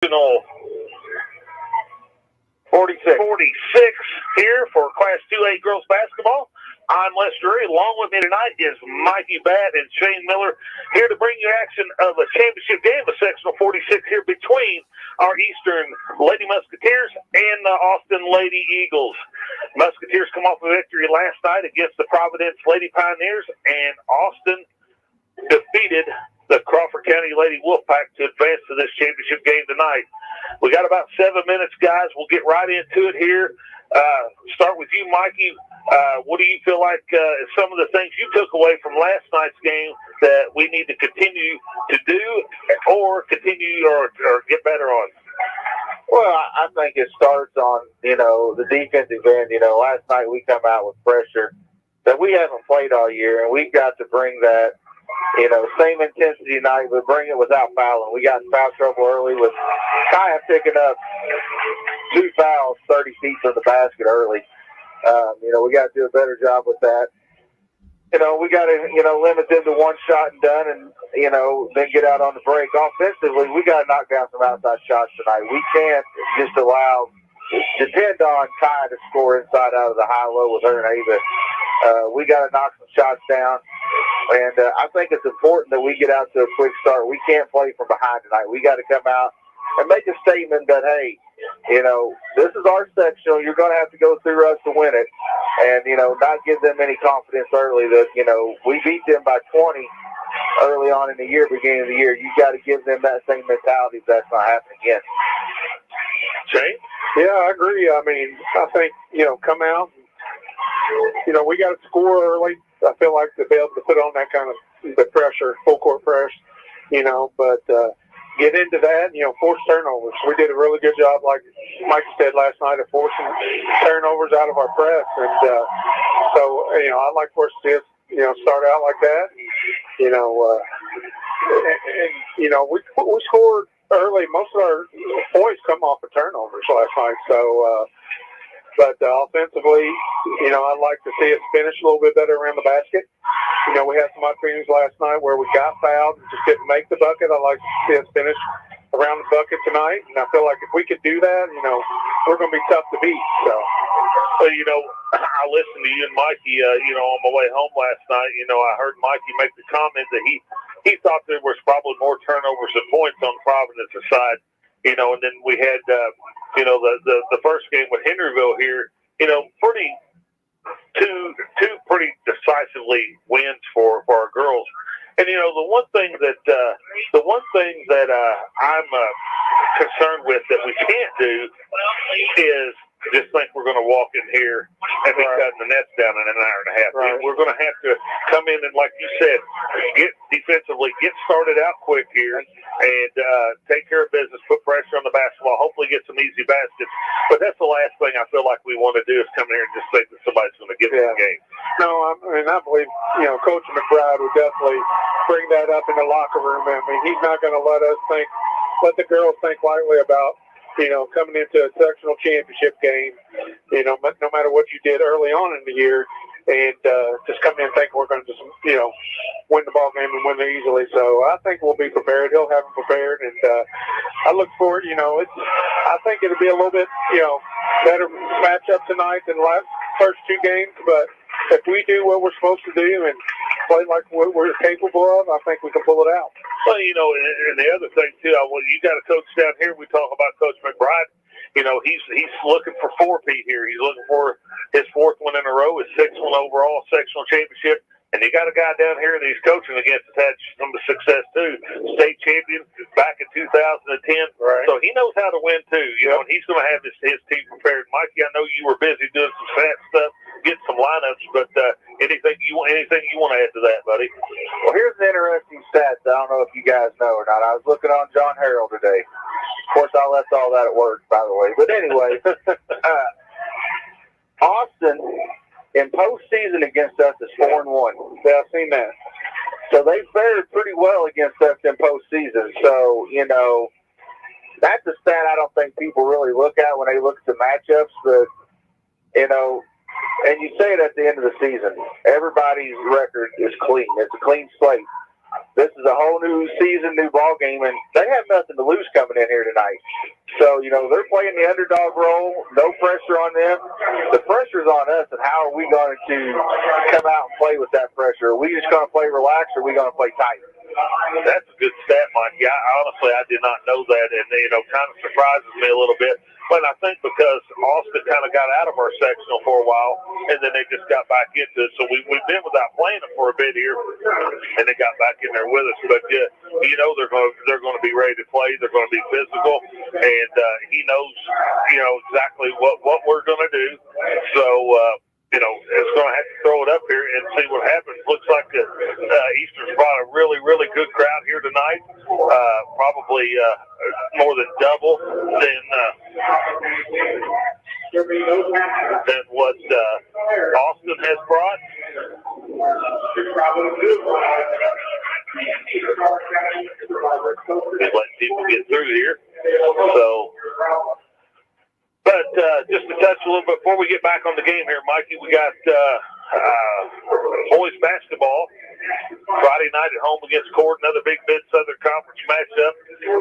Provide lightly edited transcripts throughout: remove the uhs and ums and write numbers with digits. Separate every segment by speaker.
Speaker 1: Sectional 46 here for Class 2A girls basketball. I'm Les Drury. Along with me tonight is Mikey Batt and Shane Miller, here to bring you action of a championship game of Sectional 46 here between our Eastern Lady Musketeers and the Austin Lady Eagles. Musketeers come off a victory last night against the Providence Lady Pioneers, and Austin defeated the Crawford County Lady Wolfpack to advance to this championship game tonight. We got about 7 minutes, guys. We'll get right into it here. Start with you, Mikey. What do you feel like some of the things you took away from last night's game that we need to continue to do or continue or get better on?
Speaker 2: Well, I think it starts on, the defensive end. Last night we come out with pressure that we haven't played all year, and we've got to bring that, same intensity tonight, but bring it without fouling. We got in foul trouble early with Kaya picking up 2 fouls 30 feet from the basket early. We got to do a better job with that. We got to, limit them to one shot and done, and, then get out on the break. Offensively, we got to knock down some outside shots tonight. We can't just depend on Kaya to score inside out of the high-low with her and Ava. We got to knock some shots down. And I think it's important that we get out to a quick start. We can't play from behind tonight. We got to come out and make a statement that, hey, this is our sectional. You're going to have to go through us to win it. And, not give them any confidence early that, we beat them by 20 early on in the year, beginning of the year. You got to give them that same mentality if that's not happening again.
Speaker 1: Shane?
Speaker 3: Yeah, I agree. I mean, I think, come out. We got to score early. I feel like to be able to put on that kind of the pressure, full court press, but get into that, force turnovers. We did a really good job, like Mike said last night, of forcing turnovers out of our press. And so, I'd like for us to start out like that. We scored early. Most of our points come off of turnovers last night. So, but offensively, I'd like to see us finish a little bit better around the basket. We had some opportunities last night where we got fouled and just didn't make the bucket. I'd like to see us finish around the bucket tonight. And I feel like if we could do that, we're going to be tough to beat. So,
Speaker 1: I listened to you and Mikey, on my way home last night. I heard Mikey make the comment that he thought there was probably more turnovers than points on Providence's side. And then we had, the first game with Henryville here, two pretty decisively wins for our girls. And the one thing that I'm concerned with that we can't do is just think we're going to walk in here and be cutting the nets down in an hour and a half.
Speaker 3: Right.
Speaker 1: We're going to have to come in and, like you said, get defensively, get started out quick here, and take care of business, put pressure on the basketball, hopefully get some easy baskets. But that's the last thing I feel like we want to do is come here and just think that somebody's going to get in the game.
Speaker 3: No, I believe, Coach McBride would definitely bring that up in the locker room. I mean, he's not going to let the girls think lightly about, coming into a sectional championship game, no matter what you did early on in the year, and just come in and think we're going to just, win the ball game and win it easily. So I think we'll be prepared. He'll have them prepared, and I look forward. I think it'll be a little bit, better matchup tonight than the first 2 games. But if we do what we're supposed to do and play like what we're capable of, I think we can pull it out.
Speaker 1: Well, and the other thing too, you got a coach down here. We talk about Coach McBride. He's looking for 4P here. He's looking for his 4th one in a row, his 6th one overall sectional championship. And you got a guy down here that he's coaching against that's had some success too. State champion back in 2010.
Speaker 2: Right.
Speaker 1: So he knows how to win too. And he's going to have his team prepared. Mikey, I know you were busy doing some stat stuff, getting some lineups, but anything you want to add to that, buddy?
Speaker 2: Well, here's an interesting stat that I don't know if you guys know or not. I was looking on John Harrell today. Of course, I left all that at work, by the way. But anyway, Austin in postseason against us is 4-1.
Speaker 3: Yeah, I've seen that.
Speaker 2: So they fared pretty well against us in postseason. So, that's a stat I don't think people really look at when they look at the matchups. But, and you say it at the end of the season, everybody's record is clean. It's a clean slate. this is a whole new season, new ball game, and they have nothing to lose coming in here tonight. So, they're playing the underdog role, no pressure on them. The pressure's on us, and how are we going to come out and play with that pressure? Are we just going to play relaxed, or are we going to play tight?
Speaker 1: That's a good stat, Mikey. Honestly, I did not know that, and, kind of surprises me a little bit. But I think because Austin kind of got out of our sectional for a while, and then they just got back into it. So we've been without playing them for a bit here, and they got back in there with us. But they're going to be ready to play. They're going to be physical, and he knows exactly what we're going to do. So it's going to have to throw it up here and see what happens. Looks like Eastern's brought a really, really good crowd here tonight. Probably more than double than what Austin has brought. Just letting people get through here. So. But just to touch a little bit before we get back on the game here, Mikey, we got boys basketball Friday night at home against Cord, another Big Mid-Southern Conference matchup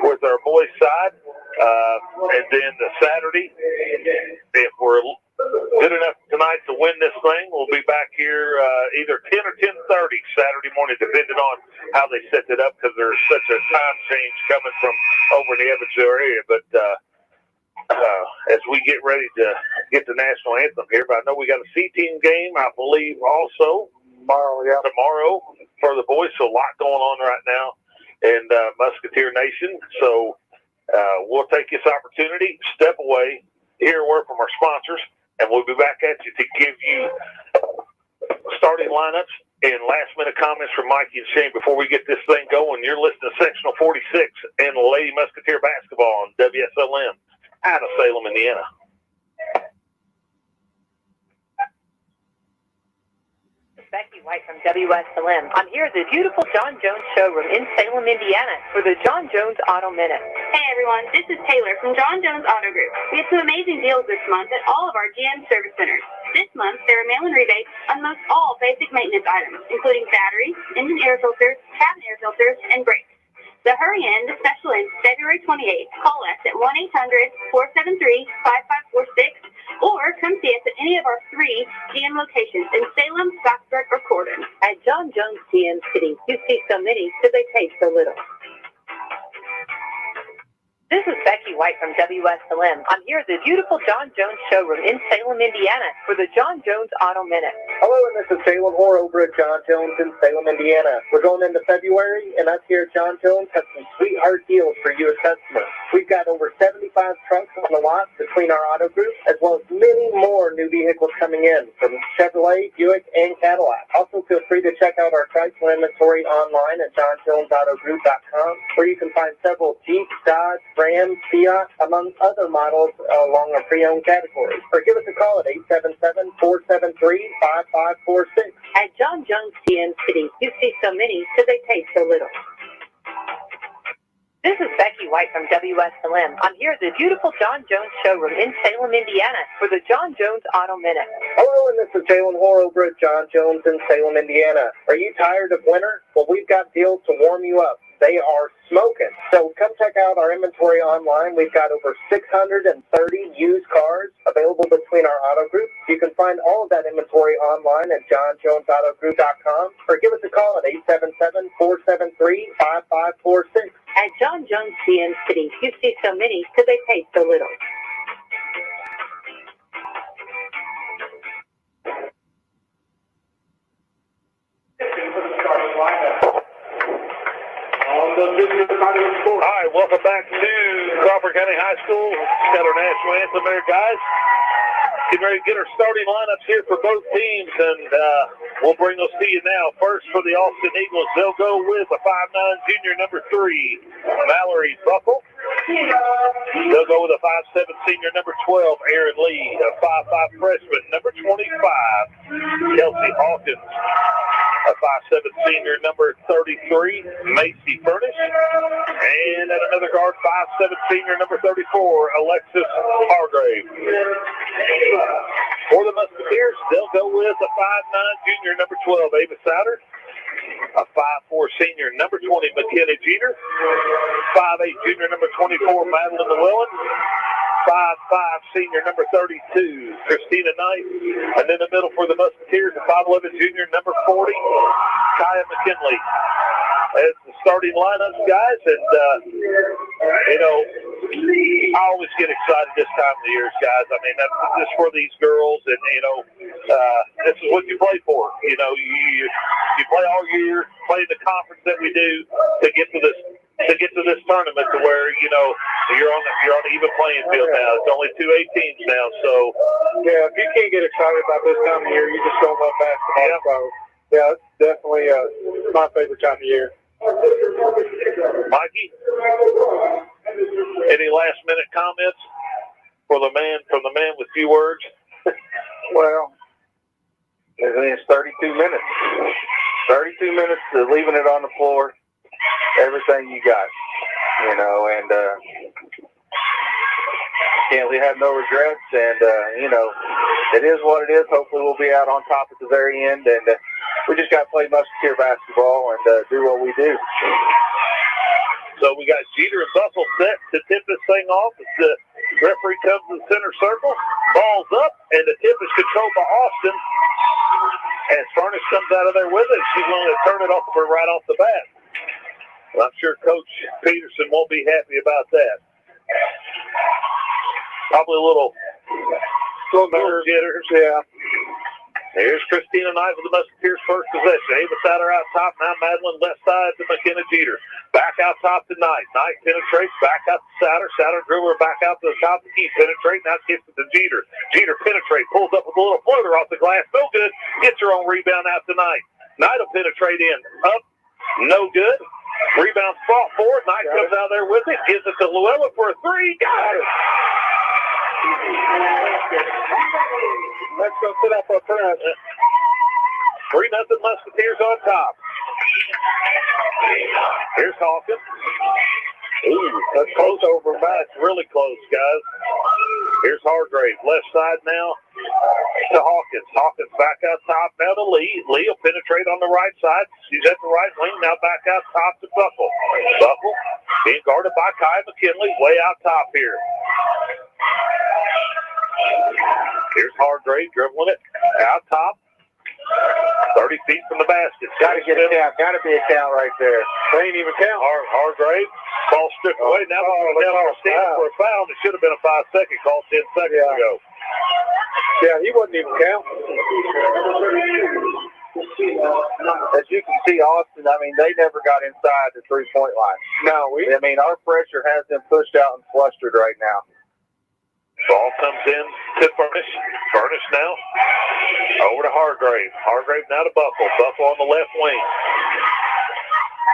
Speaker 1: with our boys' side. And then the Saturday, if we're good enough tonight to win this thing, we'll be back here either 10 or 10:30 Saturday morning, depending on how they set it up, because there's such a time change coming from over in the Evansville area. But as we get ready to get the national anthem here, but I know we got a C-team game, I believe, also tomorrow for the boys. So a lot going on right now in Musketeer Nation. So we'll take this opportunity, step away, hear a word from our sponsors, and we'll be back at you to give you starting lineups and last-minute comments from Mikey and Shane before we get this thing going. You're listening to Sectional 46 and Lady Musketeer Basketball on WSLM. Out of Salem, Indiana.
Speaker 4: Becky White from WSLM. I'm here at the beautiful John Jones showroom in Salem, Indiana for the John Jones Auto Minute.
Speaker 5: Hey everyone, this is Taylor from John Jones Auto Group. We have some amazing deals this month at all of our GM service centers. This month, there are mail-in rebates on most all basic maintenance items, including batteries, engine air filters, cabin air filters, and brakes. So hurry in, the special ends February 28th. Call us at 1-800-473-5546 or come see us at any of our 3 GM locations in Salem, Scottsburg, or Corden.
Speaker 4: At John Jones GM City, you see so many, so they pay so little. This is Becky White from WSLM. I'm here at the beautiful John Jones showroom in Salem, Indiana for the John Jones Auto Minute.
Speaker 6: Hello, and this is Salem Hoare over at John Jones in Salem, Indiana. We're going into February, and us here at John Jones have some sweetheart deals for you as customers. We've got over 75 trucks on the lot between our auto group, as well as many more new vehicles coming in from Chevrolet, Buick, and Cadillac. Also, feel free to check out our Chrysler inventory online at johnjonesautogroup.com, where you can find several Jeep, Dodge, Ram, Fiat, among other models along our pre-owned category. Or give us a call at 877-473-5546.
Speaker 4: At John Jones GM City, you see so many, so they pay so little. This is Becky White from WSLM. I'm here at the beautiful John Jones showroom in Salem, Indiana for the John Jones Auto Minute.
Speaker 6: Hello, and this is Jalen Hoare over at John Jones in Salem, Indiana. Are you tired of winter? Well, we've got deals to warm you up. They are smoking. So come check out our inventory online. We've got over 630 used cars available between our auto groups. You can find all of that inventory online at johnjonesautogroup.com or give us a call at 877-473-5546.
Speaker 4: At John Jones GM City, you see so many, so they pay so little.
Speaker 1: All right, welcome back to Crawford County High School. Got our national anthem there, guys. Getting ready to get our starting lineups here for both teams, and we'll bring those to you now. First for the Austin Eagles, they'll go with a 5'9" junior, number 3, Mallory Buckle. They'll go with a 5'7" senior, number 12, Aaron Lee. A 5'5" freshman, number 25, Kelsey Hawkins. A 5'7" senior, number 33, Macy Furnish. And at another guard, 5'7" senior, number 34, Alexis Hargrave. For the Musketeers, they'll go with a 5'9" junior, number 12, Ava Souter. A 5'4" senior number 20, McKenna Jeter. 5'8", junior number 24, Madeline Llewellyn. 5'5", senior number 32, Christina Knight. And in the middle for the Musketeers, the 5'11", junior number 40, Kaya McKinley. As the starting lineups, guys, and, I always get excited this time of the year, guys. I mean, that's just for these girls, and, this is what you play for. You play all year, play the conference that we do to get to this tournament to where, you're on an even playing field now. It's only 2 teams now, so.
Speaker 3: Yeah, if you can't get excited about this time of year, you just don't love basketball.
Speaker 1: Yeah.
Speaker 3: So, yeah, it's definitely my favorite time of year.
Speaker 1: Mikey, any last-minute comments from the man with few words?
Speaker 2: Well, it's 32 minutes. 32 minutes of leaving it on the floor, everything you got, and can't have no regrets, and, it is what it is. Hopefully we'll be out on top at the very end, and we just got to play Musketeer basketball and do what we do.
Speaker 1: So we got Jeter and Buffalo set to tip this thing off as the referee comes in the center circle. Ball's up, and the tip is controlled by Austin. As Furnish comes out of there with it, she's going to turn it off for right off the bat. Well, I'm sure Coach Peterson won't be happy about that. Probably a little jitters.
Speaker 3: Yeah.
Speaker 1: Here's Christina Knight with the Musketeers' first possession. Ava Satter out top. Now Madeline left side to McKenna Jeter. Back out top to Knight. Knight penetrates. Back out to Satter. Satter dribbler back out to the top to keep penetrating. Now kicks it to Jeter. Jeter penetrates. Pulls up with a little floater off the glass. No good. Gets her own rebound out to Knight. Knight will penetrate in. Up. No good. Rebound fought forward. Knight comes out there with it. Gives it to Llewellyn for a three. Got it.
Speaker 3: Let's go sit up up front.
Speaker 1: 3-0 Musketeers on top. Here's Hawkins. Ooh, that's close over back. Really close, guys. Here's Hargrave. Left side now to Hawkins. Hawkins back out top now to Lee. Lee will penetrate on the right side. She's at the right wing. Now back out top to Buckle. Buckle being guarded by Kai McKinley. Way out top here. Here's Hargrave dribbling it out top. 30 feet from the basket.
Speaker 2: Got to get a count. Got to be a count right there.
Speaker 3: They ain't even count.
Speaker 1: Hargrave. Ball stripped away. Now we're down for a foul. It should have been a 5-second call 10 seconds ago.
Speaker 3: Yeah, he wasn't even counting.
Speaker 2: As you can see, Austin, they never got inside the three-point line.
Speaker 3: No,
Speaker 2: our pressure has them pushed out and flustered right now.
Speaker 1: Ball comes in to Furnish. Furnish now over to Hargrave. Hargrave now to Buffalo. Buffalo on the left wing.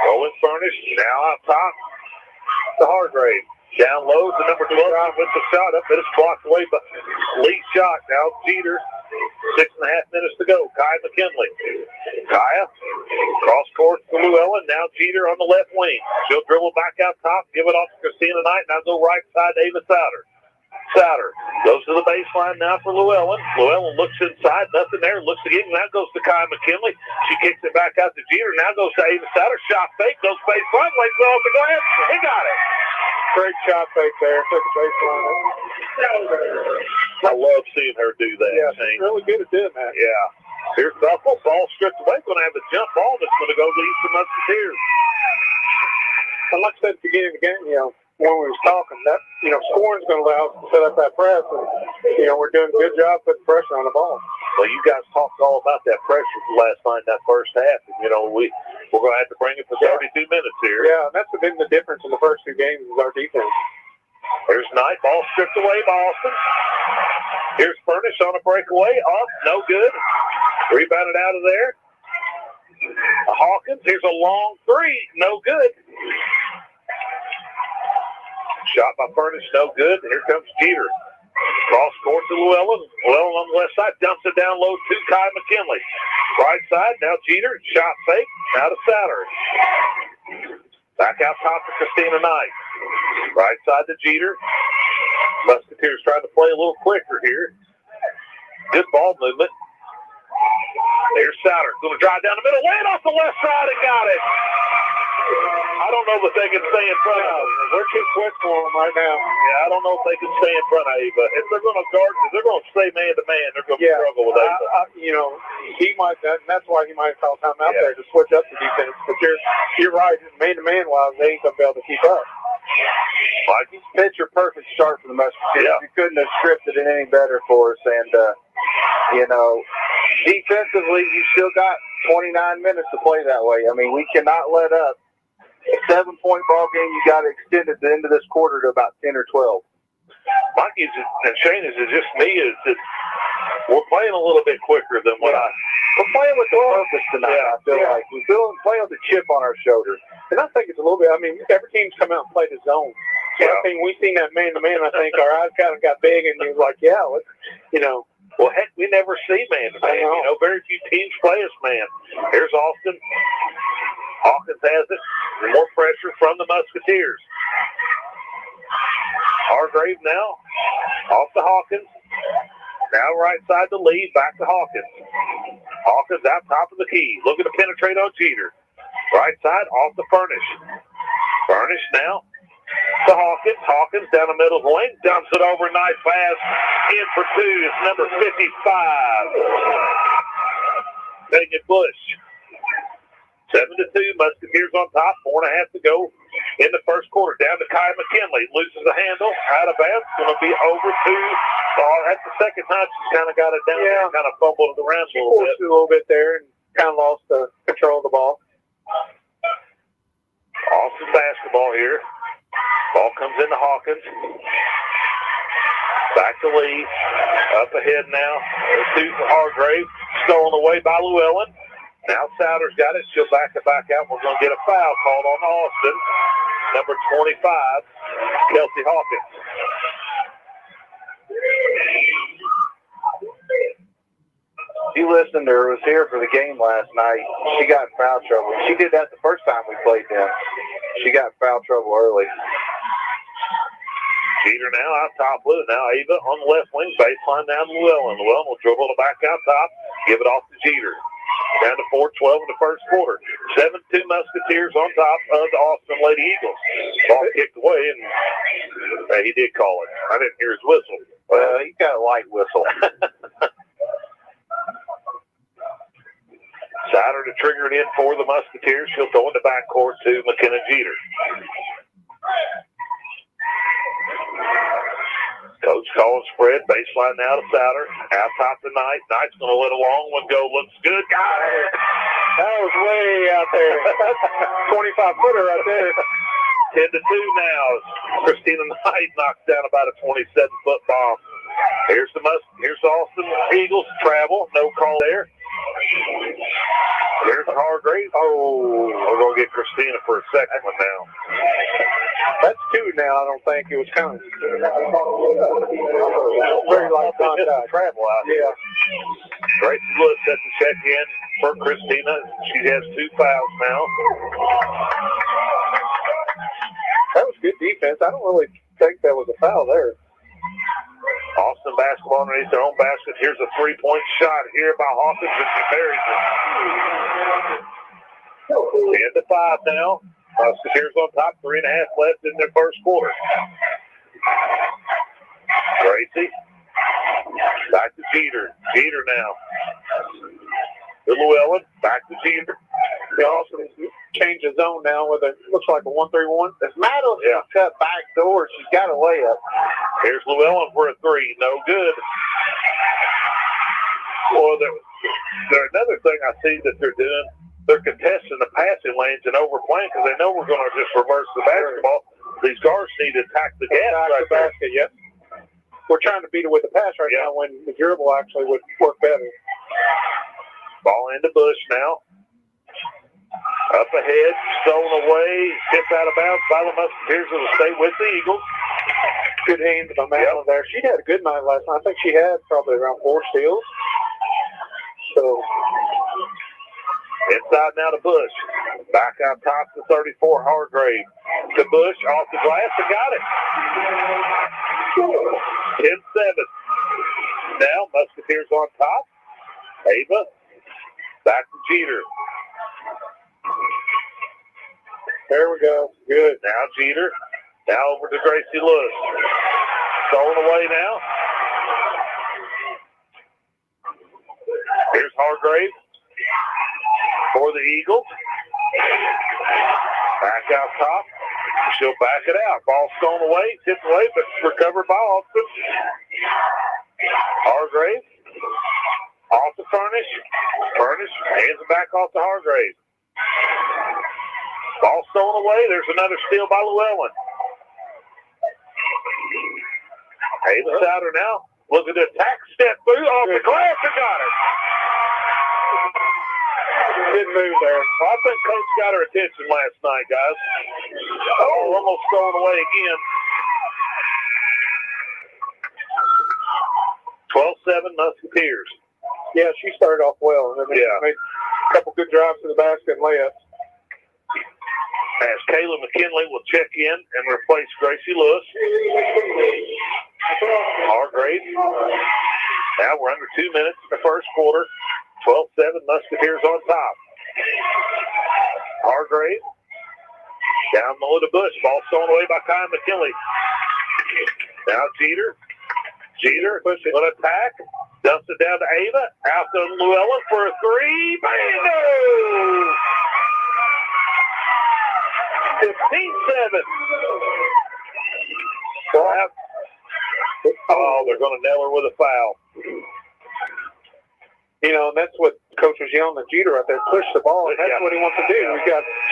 Speaker 1: Rolling Furnish now out top to Hargrave. Down low to number 12 with the shot up. It is blocked away by Lee's shot. Now Jeter. 6.5 minutes to go. Kai McKinley. Kaya. Cross court to Llewellyn. Now Jeter on the left wing. She'll dribble back out top. Give it off to Christina Knight. Now go right side to Ava Satter. Satter goes to the baseline now for Llewellyn. Llewellyn looks inside, nothing there. Looks again. Now goes to Kai McKinley. She kicks it back out to Jeter. Now goes to Ava Satter. Shot fake. Goes baseline. Lays it off the glass. He got it.
Speaker 3: Great shot fake there. Took the baseline.
Speaker 1: I love seeing her do that.
Speaker 3: Yeah, she's really good at doing that.
Speaker 1: Yeah. Here's Buffalo. Ball stripped away. Going to have a jump ball that's going to go lead the Musketeers.
Speaker 3: And like I said at the beginning of the game, when we was talking, that scoring's going to allow us to set up that press, and we're doing a good job putting pressure on the ball.
Speaker 1: Well, you guys talked all about that pressure last night in that first half, and we're going to have to bring it for 32 minutes here.
Speaker 3: Yeah, and that's been the difference in the first two games is our defense.
Speaker 1: Here's Knight, ball stripped away by Austin. Here's Furnish on a breakaway, off, no good. Rebounded out of there. Hawkins, here's a long three, no good. Shot by Furnish, no good. Here comes Jeter. Cross court to Llewellyn. Llewellyn on the left side, dumps it down low to Kai McKinley. Right side, now Jeter. Shot fake, now to Satter. Back out top to Christina Knight. Right side to Jeter. Musketeers trying to play a little quicker here. Good ball movement. There's Souter. Going to drive down the middle, way off the left side and got it. I don't know if they can stay in front of him.
Speaker 3: We're too quick for them right now.
Speaker 1: Yeah, I don't know if they can stay in front of Ava. If they're going to guard, if they're going to stay man-to-man, they're going to struggle with Ava.
Speaker 3: He might, that's why he might call time out there to switch up the defense. But you're right, man-to-man wise, they ain't going to be able to keep up.
Speaker 2: Like, picture perfect start for the Musketeers.
Speaker 1: Yeah.
Speaker 2: You couldn't have scripted it any better for us. And, defensively, you still got 29 minutes to play that way. I mean, we cannot let up. A 7-point ball game, you got to extend at the end of this quarter to about 10 or 12.
Speaker 1: Mikey's and Shane is just me is that we're playing a little bit quicker than what
Speaker 2: We're playing with the purpose tonight, I feel like. We're playing with a chip on our shoulder.
Speaker 3: And I think it's a little bit, every team's come out and played a zone. So I think we seen that man-to-man, I think our eyes kind of got big and you was like,
Speaker 1: well, heck, we never see man-to-man. Very few teams play us man. Here's Austin. Hawkins has it. More pressure from the Musketeers. Hargrave now. Off to Hawkins. Now right side to Lee. Back to Hawkins. Hawkins out top of the key. Looking to penetrate on Jeter. Right side off to Furnish. Furnish now to Hawkins. Hawkins down the middle of the lane. Dumps it over. Nice pass. In for two. It's number 55. Megan Bush. 7-2, Musketeers on top, 4.5 to go in the first quarter. Down to Kai McKinley, loses the handle, out of bounds, going to be over to, that's the second time she's kind of got it down there, kind of fumbled it around a little bit.
Speaker 3: She forced it a little bit there and kind of lost the control of the ball.
Speaker 1: Austin basketball here. Ball comes into Hawkins. Back to Lee. Up ahead now. Two for Hargrave. Stolen away by Llewellyn. Now Souter's got it. She'll back it back out. We're going to get a foul called on Austin. Number 25, Kelsey Hawkins.
Speaker 2: You listened to her, was here for the game last night. She got in foul trouble. She did that the first time we played them. She got in foul trouble early.
Speaker 1: Jeter now out top blue. Now Ava on the left wing. Baseline down to Llewellyn. Llewellyn will dribble it back out top. Give it off to Jeter. Down to 4-12 in the first quarter. 7-2 Musketeers on top of the Austin Lady Eagles. Ball kicked away, and he did call it. I didn't hear his whistle.
Speaker 2: Well, he got a light whistle.
Speaker 1: Sider to trigger it in for the Musketeers. She'll throw in the backcourt to McKenna Jeter. Coach calls spread. Baseline now to Souter. Out top to Knight. Knight's going to let a long one go. Looks good. Got it.
Speaker 3: That was way out there. 25-footer right there.
Speaker 1: 10-2 now. Christina Knight knocks down about a 27-foot bomb. Here's Austin Eagles travel. No call there. Here's Hargrave. Oh, we're going to get Christina for a second one now.
Speaker 3: That's two now. I don't think it was coming. Very light contact.
Speaker 1: Travel out here. Gracie Lewis set the check in for Christina. She has 2 fouls now.
Speaker 3: That was good defense. I don't really think that was a foul there.
Speaker 1: Austin basketball underneath their own basket. Here's a 3-point shot here by Hawkins, and she buries it. 10-5 now. Musketeers on top, 3.5 left in their first quarter. Gracie. Back to Jeter. Jeter now. To Llewellyn. Back to Jeter.
Speaker 3: They also changed the zone now with it looks like a 1-3-1.
Speaker 2: If Madeline cut back door, she's got a layup.
Speaker 1: Here's Llewellyn for a 3. No good. Well, another thing I see that they're doing, they're contesting the passing lanes and overplaying because they know we're going to just reverse the basketball. These guards need to attack the gas right there.
Speaker 3: Basket, yep. We're trying to beat it with the pass right now when the dribble actually would work better.
Speaker 1: Ball into Bush now. Up ahead, stolen away, tipped out of bounds by the Musketeers. It'll stay with the Eagles.
Speaker 3: Good hands by Madeline there. She had a good night last night. I think she had probably around 4 steals. So
Speaker 1: inside now to Bush. Back out top to 34, Hargrave. To Bush, off the glass, and got it. 10-7. Now Musketeers on top. Ava Back to Jeter.
Speaker 3: There we go. Good.
Speaker 1: Now Jeter. Now over to Gracie Lewis. Stolen away now. Here's Hargrave for the Eagles. Back out top. She'll back it out. Ball stolen away, tipped away, but recovered by Austin. Hargrave off to Furnish. Furnish hands it back off to Hargrave. Ball stolen away. There's another steal by Llewellyn. Ava Souter now. Look at the attack step through off the glass and got it.
Speaker 3: Good move there.
Speaker 1: Well, I think Coach got her attention last night, guys. Oh, almost stolen away again. 12-7 Musketeers.
Speaker 3: Yeah, she started off well. I mean,
Speaker 1: Yeah.
Speaker 3: made a couple good drives to the basket and layups.
Speaker 1: As Kayla McKinley will check in and replace Gracie Lewis. Hargrave. Now we're under 2 minutes in the first quarter. 12-7 Musketeers on top. Hargrave. Down low to Bush. Ball stolen away by Kyle McKinley. Now Jeter. Jeter going to attack. Dumps it down to Ava. Out to Llewellyn for a three. Bingo! 15-7. Oh, they're going to nail her with a foul.
Speaker 3: You know, and that's what Coach was yelling at Jeter out there. Push the ball, and that's what he wants to do.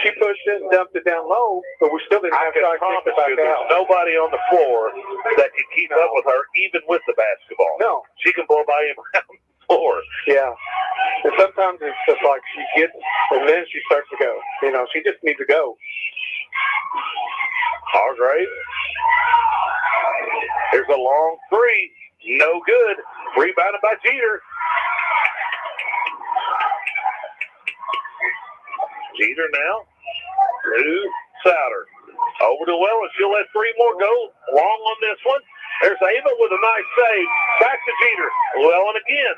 Speaker 3: She pushed it and dumped it down low, but we still didn't have time to kick it back
Speaker 1: there's
Speaker 3: out.
Speaker 1: nobody on the floor that can keep up with her, even with the basketball.
Speaker 3: No.
Speaker 1: She can blow by him around the floor.
Speaker 3: Yeah. And sometimes it's just like she gets, and then she starts to go. You know, she just needs to go.
Speaker 1: Hargrave. Here's a long three. No good. Rebounded by Jeter. Jeter now to Souter. Over to Llewellyn. She'll let three more go. Long on this one. There's Ava with a nice save. Back to Jeter. Llewellyn again.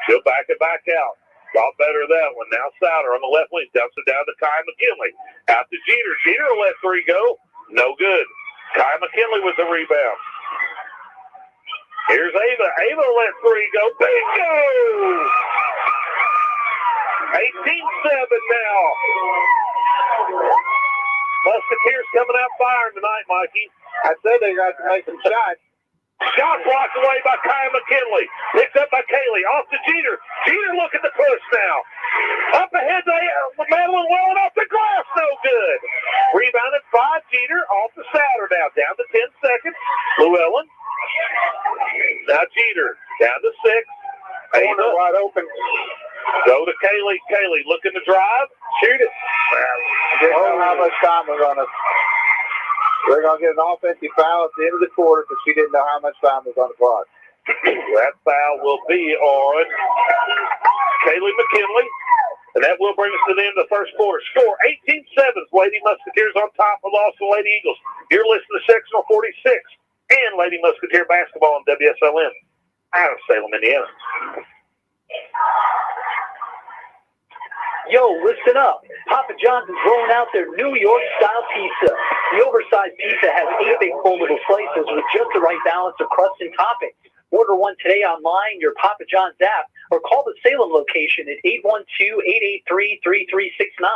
Speaker 1: She'll back it back out. Got better that one. Now Souter on the left wing. Dumps it down to Kai McKinley. Out to Jeter. Jeter will let three go. No good. Kai McKinley with the rebound. Here's Ava. Ava will let three go. Bingo! 18-7 now. Musketeers coming out firing tonight, Mikey.
Speaker 3: I said they got to make some shots.
Speaker 1: Shot blocked away by Kyle McKinley. Picked up by Kaylee. Off to Jeter. Jeter looking to push now. Up ahead to Madeline Llewellyn off the glass. No good. Rebounded by Jeter. Off to Souter now. Down to 10 seconds. Llewellyn. Now Jeter. Down to 6.
Speaker 3: Corner wide open.
Speaker 1: Go to Kaylee. Kaylee looking to drive. Shoot it.
Speaker 2: Didn't know how much time was on us. We're going to get an offensive foul at the end of the quarter because she didn't know how much time was on the clock.
Speaker 1: That foul will be on Kaylee McKinley. And that will bring us to the end of the first quarter. Score 18-7. Lady Musketeers on top of Austin Lady Eagles. You're listening to Sectional 46 and Lady Musketeer basketball on WSLM out of Salem, Indiana.
Speaker 7: Yo, listen up. Papa John's is rolling out their New York-style pizza. The oversized pizza has 8 big foldable slices with just the right balance of crust and toppings. Order one today online, your Papa John's app, or call the Salem location at 812-883-3369.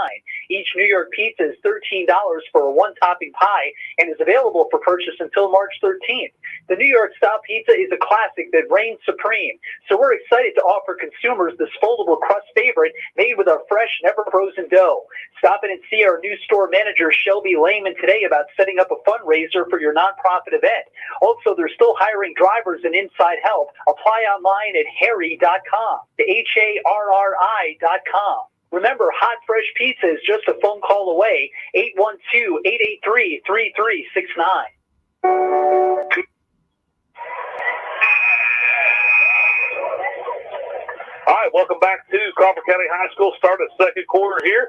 Speaker 7: Each New York pizza is $13 for a one-topping pie and is available for purchase until March 13th. The New York-style pizza is a classic that reigns supreme, so we're excited to offer consumers this foldable crust favorite made with our fresh, never-frozen dough. Stop in and see our new store manager, Shelby Lehman, today about setting up a fundraiser for your nonprofit event. Also, they're still hiring drivers and inside help. Apply online at harry.com, HARRI.com. Remember, hot, fresh pizza is just a phone call away, 812-883-3369.
Speaker 1: All right, welcome back to Crawford County High School. Start of the second quarter here.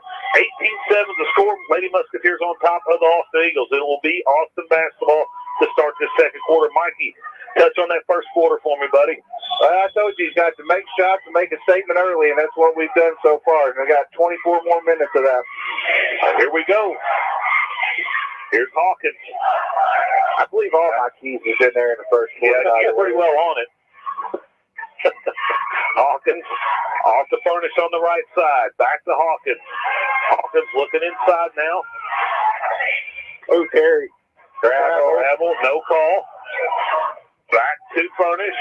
Speaker 1: 18-7 the score. Lady Musketeers on top of the Austin Eagles. It will be Austin basketball to start this second quarter. Mikey, touch on that first quarter for me, buddy.
Speaker 2: I told you he's got to make shots and make a statement early, and that's what we've done so far. And we got 24 more minutes of that.
Speaker 1: Here we go. Here's Hawkins.
Speaker 2: I believe all my keys was in there in the first quarter.
Speaker 1: Yeah, he's pretty well on it. Hawkins off the Furnish on the right side. Back to Hawkins. Hawkins looking inside now.
Speaker 2: Oh, Terry.
Speaker 1: Travel, no call. Back to Furnish.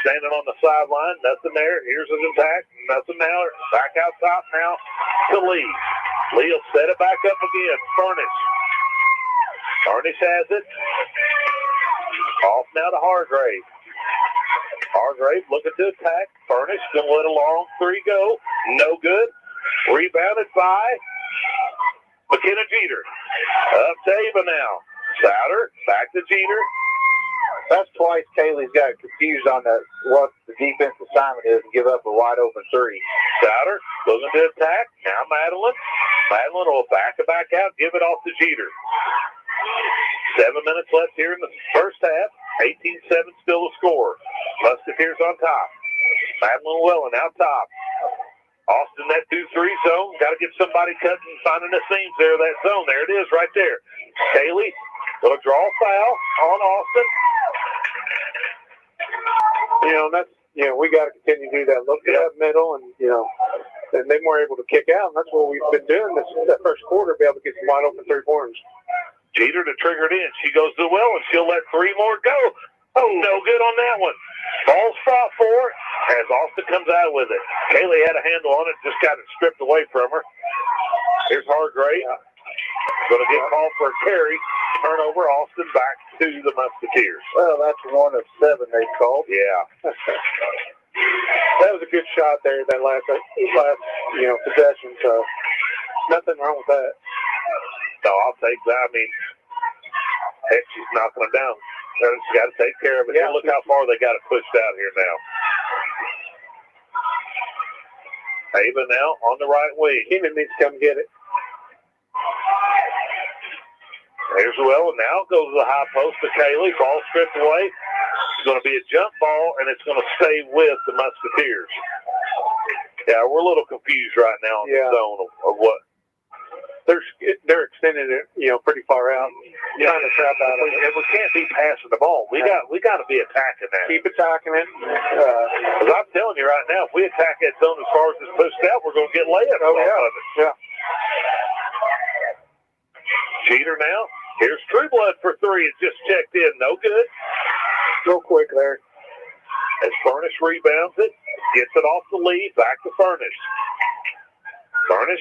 Speaker 1: Standing on the sideline, nothing there. Here's his attack, nothing now. Back out top now to Lee. Lee will set it back up again. Furnish. Furnish has it. Off now to Hargrave. Hargrave looking to attack. Furnish going to let a long three go. No good. Rebounded by McKenna Jeter. Up to Ava now. Souter, back to Jeter.
Speaker 2: That's twice Kaylee's got confused on what the defense assignment is and give up a wide open three.
Speaker 1: Souter looking to attack. Now Madeline. Madeline will back out, give it off to Jeter. 7 minutes left here in the first half. 18-7 still to score. Musketeers on top. Madeline Welling out top. Austin, that 2-3 zone. Got to get somebody cutting, finding the seams there, that zone. There it is right there. Kaylee will draw a foul on Austin.
Speaker 3: We got to continue to do that. Look at that middle, and and they were able to kick out. And that's what we've been doing that first quarter, be able to get some wide open 3-pointers.
Speaker 1: Jeter to trigger it in. She goes to the well, and she'll let 3 more go. Oh, no good on that one. Ball's fought for as Austin comes out with it. Kaylee had a handle on it, just got it stripped away from her. Here's Hargrave. Going to get called for a carry. Turnover, Austin back to the Musketeers.
Speaker 2: Well, that's 1 of 7 they called.
Speaker 1: Yeah.
Speaker 3: That was a good shot there, that last possession. So nothing wrong with that.
Speaker 1: No, I'll take that. I mean, heck, she's knocking them down. She's got to take care of it.
Speaker 3: Yeah.
Speaker 1: Look how far they got it pushed out here now. Ava now on the right wing.
Speaker 3: Keenan needs to come get it.
Speaker 1: Here's Will, and now goes to the high post to Kaylee. Ball stripped away. It's going to be a jump ball, and it's going to stay with the Musketeers. Yeah, we're a little confused right now in the zone of what.
Speaker 3: They're extending it, pretty far out, trying to trap out of it.
Speaker 1: And we can't be passing the ball. We got to be attacking that.
Speaker 3: Keep attacking it.
Speaker 1: Because I'm telling you right now, if we attack that zone as far as it's pushed out, we're going to get layups off of it.
Speaker 3: Yeah.
Speaker 1: Jeter now. Here's Trueblood for 3. It's just checked in. No good.
Speaker 3: Real quick there.
Speaker 1: As Furnish rebounds it, gets it off the lead, back to Furnish. Furnish.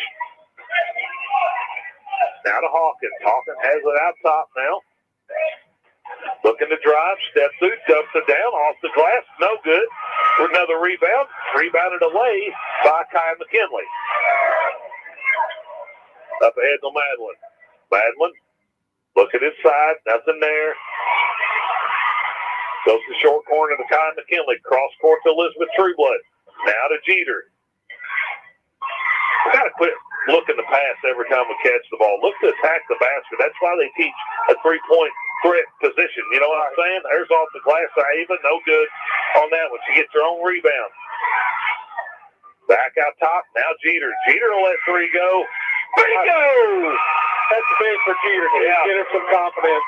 Speaker 1: Now to Hawkins. Hawkins has it out top now. Looking to drive, step through, dumps it down, off the glass, no good. Another rebound, rebounded away by Kai McKinley. Up ahead to Madeline. Madeline, looking inside, nothing there. Goes to short corner to Kai McKinley. Cross court to Elizabeth Trueblood. Now to Jeter. We got to quit looking to pass every time we catch the ball. Look to attack the basket. That's why they teach a three-point threat position. You know what I'm saying? There's off the glass to Ava. No good on that one. She gets her own rebound. Back out top. Now Jeter. Jeter will let 3 go. Bingo!
Speaker 3: That's big for Jeter. Get her some confidence.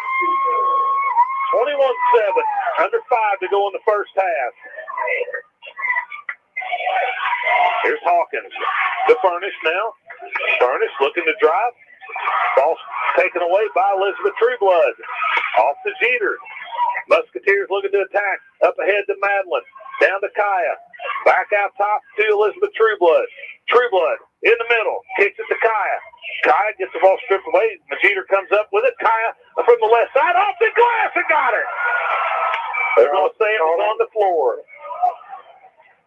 Speaker 1: 21-7. Under 5 to go in the first half. Here's Hawkins. The Furnish now. Furnish looking to drive. Ball taken away by Elizabeth Trueblood. Off to Jeter. Musketeers looking to attack. Up ahead to Madeline. Down to Kaya. Back out top to Elizabeth Trueblood. Trueblood in the middle. Kicks it to Kaya. Kaya gets the ball stripped away. Jeter comes up with it. Kaya from the left side. Off the glass and got it. They're going to say it was on the floor.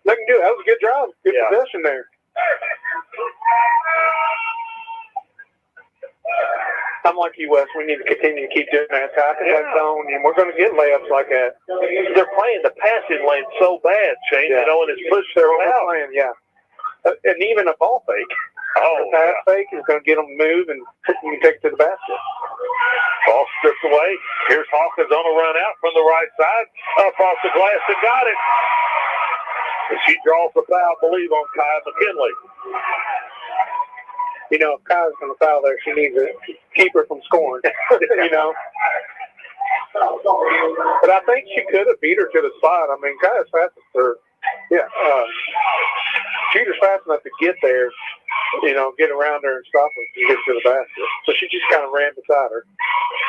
Speaker 3: They can do it. That was a good drive. Good possession there. I'm like you, Wes. We need to continue to keep doing that, attacking that zone, and we're going to get layups like that.
Speaker 1: They're playing the passing lane so bad, Shane, and it's pushed their way out.
Speaker 3: Playing, and even a ball fake.
Speaker 1: Oh,
Speaker 3: pass fake is going to get them to move, and you can take it to the basket.
Speaker 1: Ball stripped away. Here's Hawkins on a run out from the right side. Up off the glass and got it. And she draws the foul, I believe, on Kaya McKinley.
Speaker 3: You know, if Kaya's going to foul there, she needs to keep her from scoring, you know. But I think she could have beat her to the spot. I mean, Kaya's fast enough. Cheater's fast enough to get there, you know, get around her and stop her and get to the basket. So she just kind of ran beside her.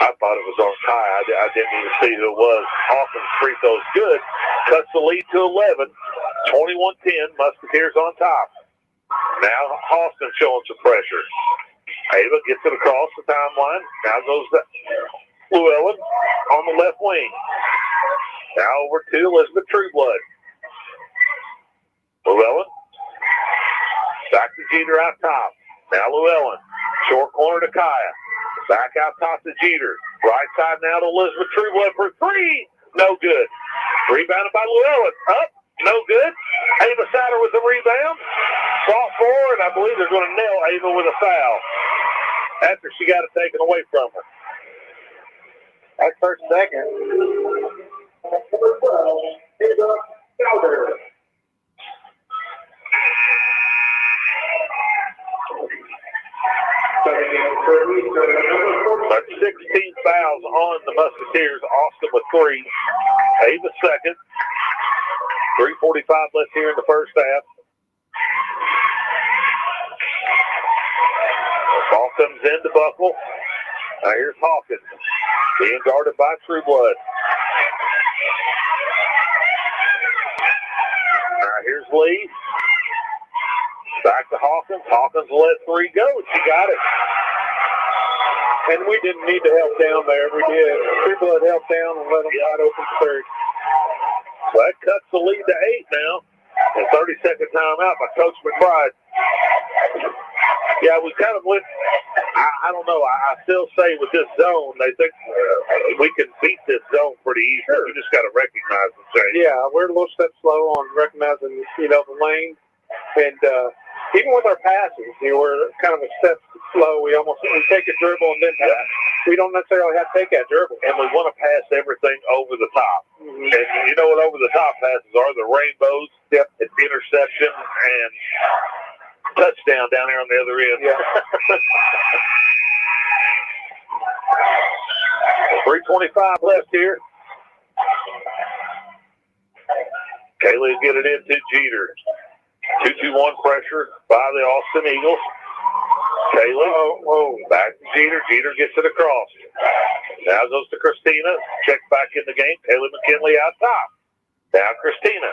Speaker 1: I thought it was on Kaya. I didn't even see who it was. Hawkins free throw's good. Cuts the lead to 11. 21-10. Musketeers on top. Now Austin showing some pressure. Ava gets it across the timeline. Now goes to Llewellyn on the left wing. Now over to Elizabeth Trueblood. Llewellyn. Back to Jeter out top. Now Llewellyn. Short corner to Kaya. Back out top to Jeter. Right side now to Elizabeth Trueblood for three. No good. Rebounded by Llewellyn. Up. No good. Ava Satter with the rebound. Fought for, and I believe they're going to nail Ava with a foul after she got it taken away from her.
Speaker 3: That's first and second.
Speaker 1: But 16 fouls on the Musketeers. Austin with three. Ava second. 3:45 left here in the first half. Ball comes in to Buckle. Now here's Hawkins. Being guarded by Trueblood. Now here's Lee. Back to Hawkins. Hawkins let three go. She got it.
Speaker 3: And we didn't need to help down there. We did. Trueblood helped down and let them wide open for third.
Speaker 1: So that cuts the lead to 8 now. And 30-second timeout by Coach McBride. Yeah, we kind of went, I don't know. I still say with this zone, they think we can beat this zone pretty easily. Sure. We just got to recognize the change.
Speaker 3: Yeah, we're a little step slow on recognizing, you know, the lane. And even with our passes, you know, we're kind of a step slow. We take a dribble and then pass. We don't necessarily have to take that dribble.
Speaker 1: And we want to pass everything over the top.
Speaker 3: Mm-hmm.
Speaker 1: And you know what over the top passes are? The rainbows.
Speaker 3: Yep.
Speaker 1: It's interception and touchdown down there on the other end.
Speaker 3: Yeah.
Speaker 1: 3:25 left here. Kaylee get it into Jeter. 2-2-1 pressure by the Austin Eagles. Kaylee, back to Jeter. Jeter gets it across. Now goes to Christina. Check back in the game. Kaylee McKinley out top. Now Christina.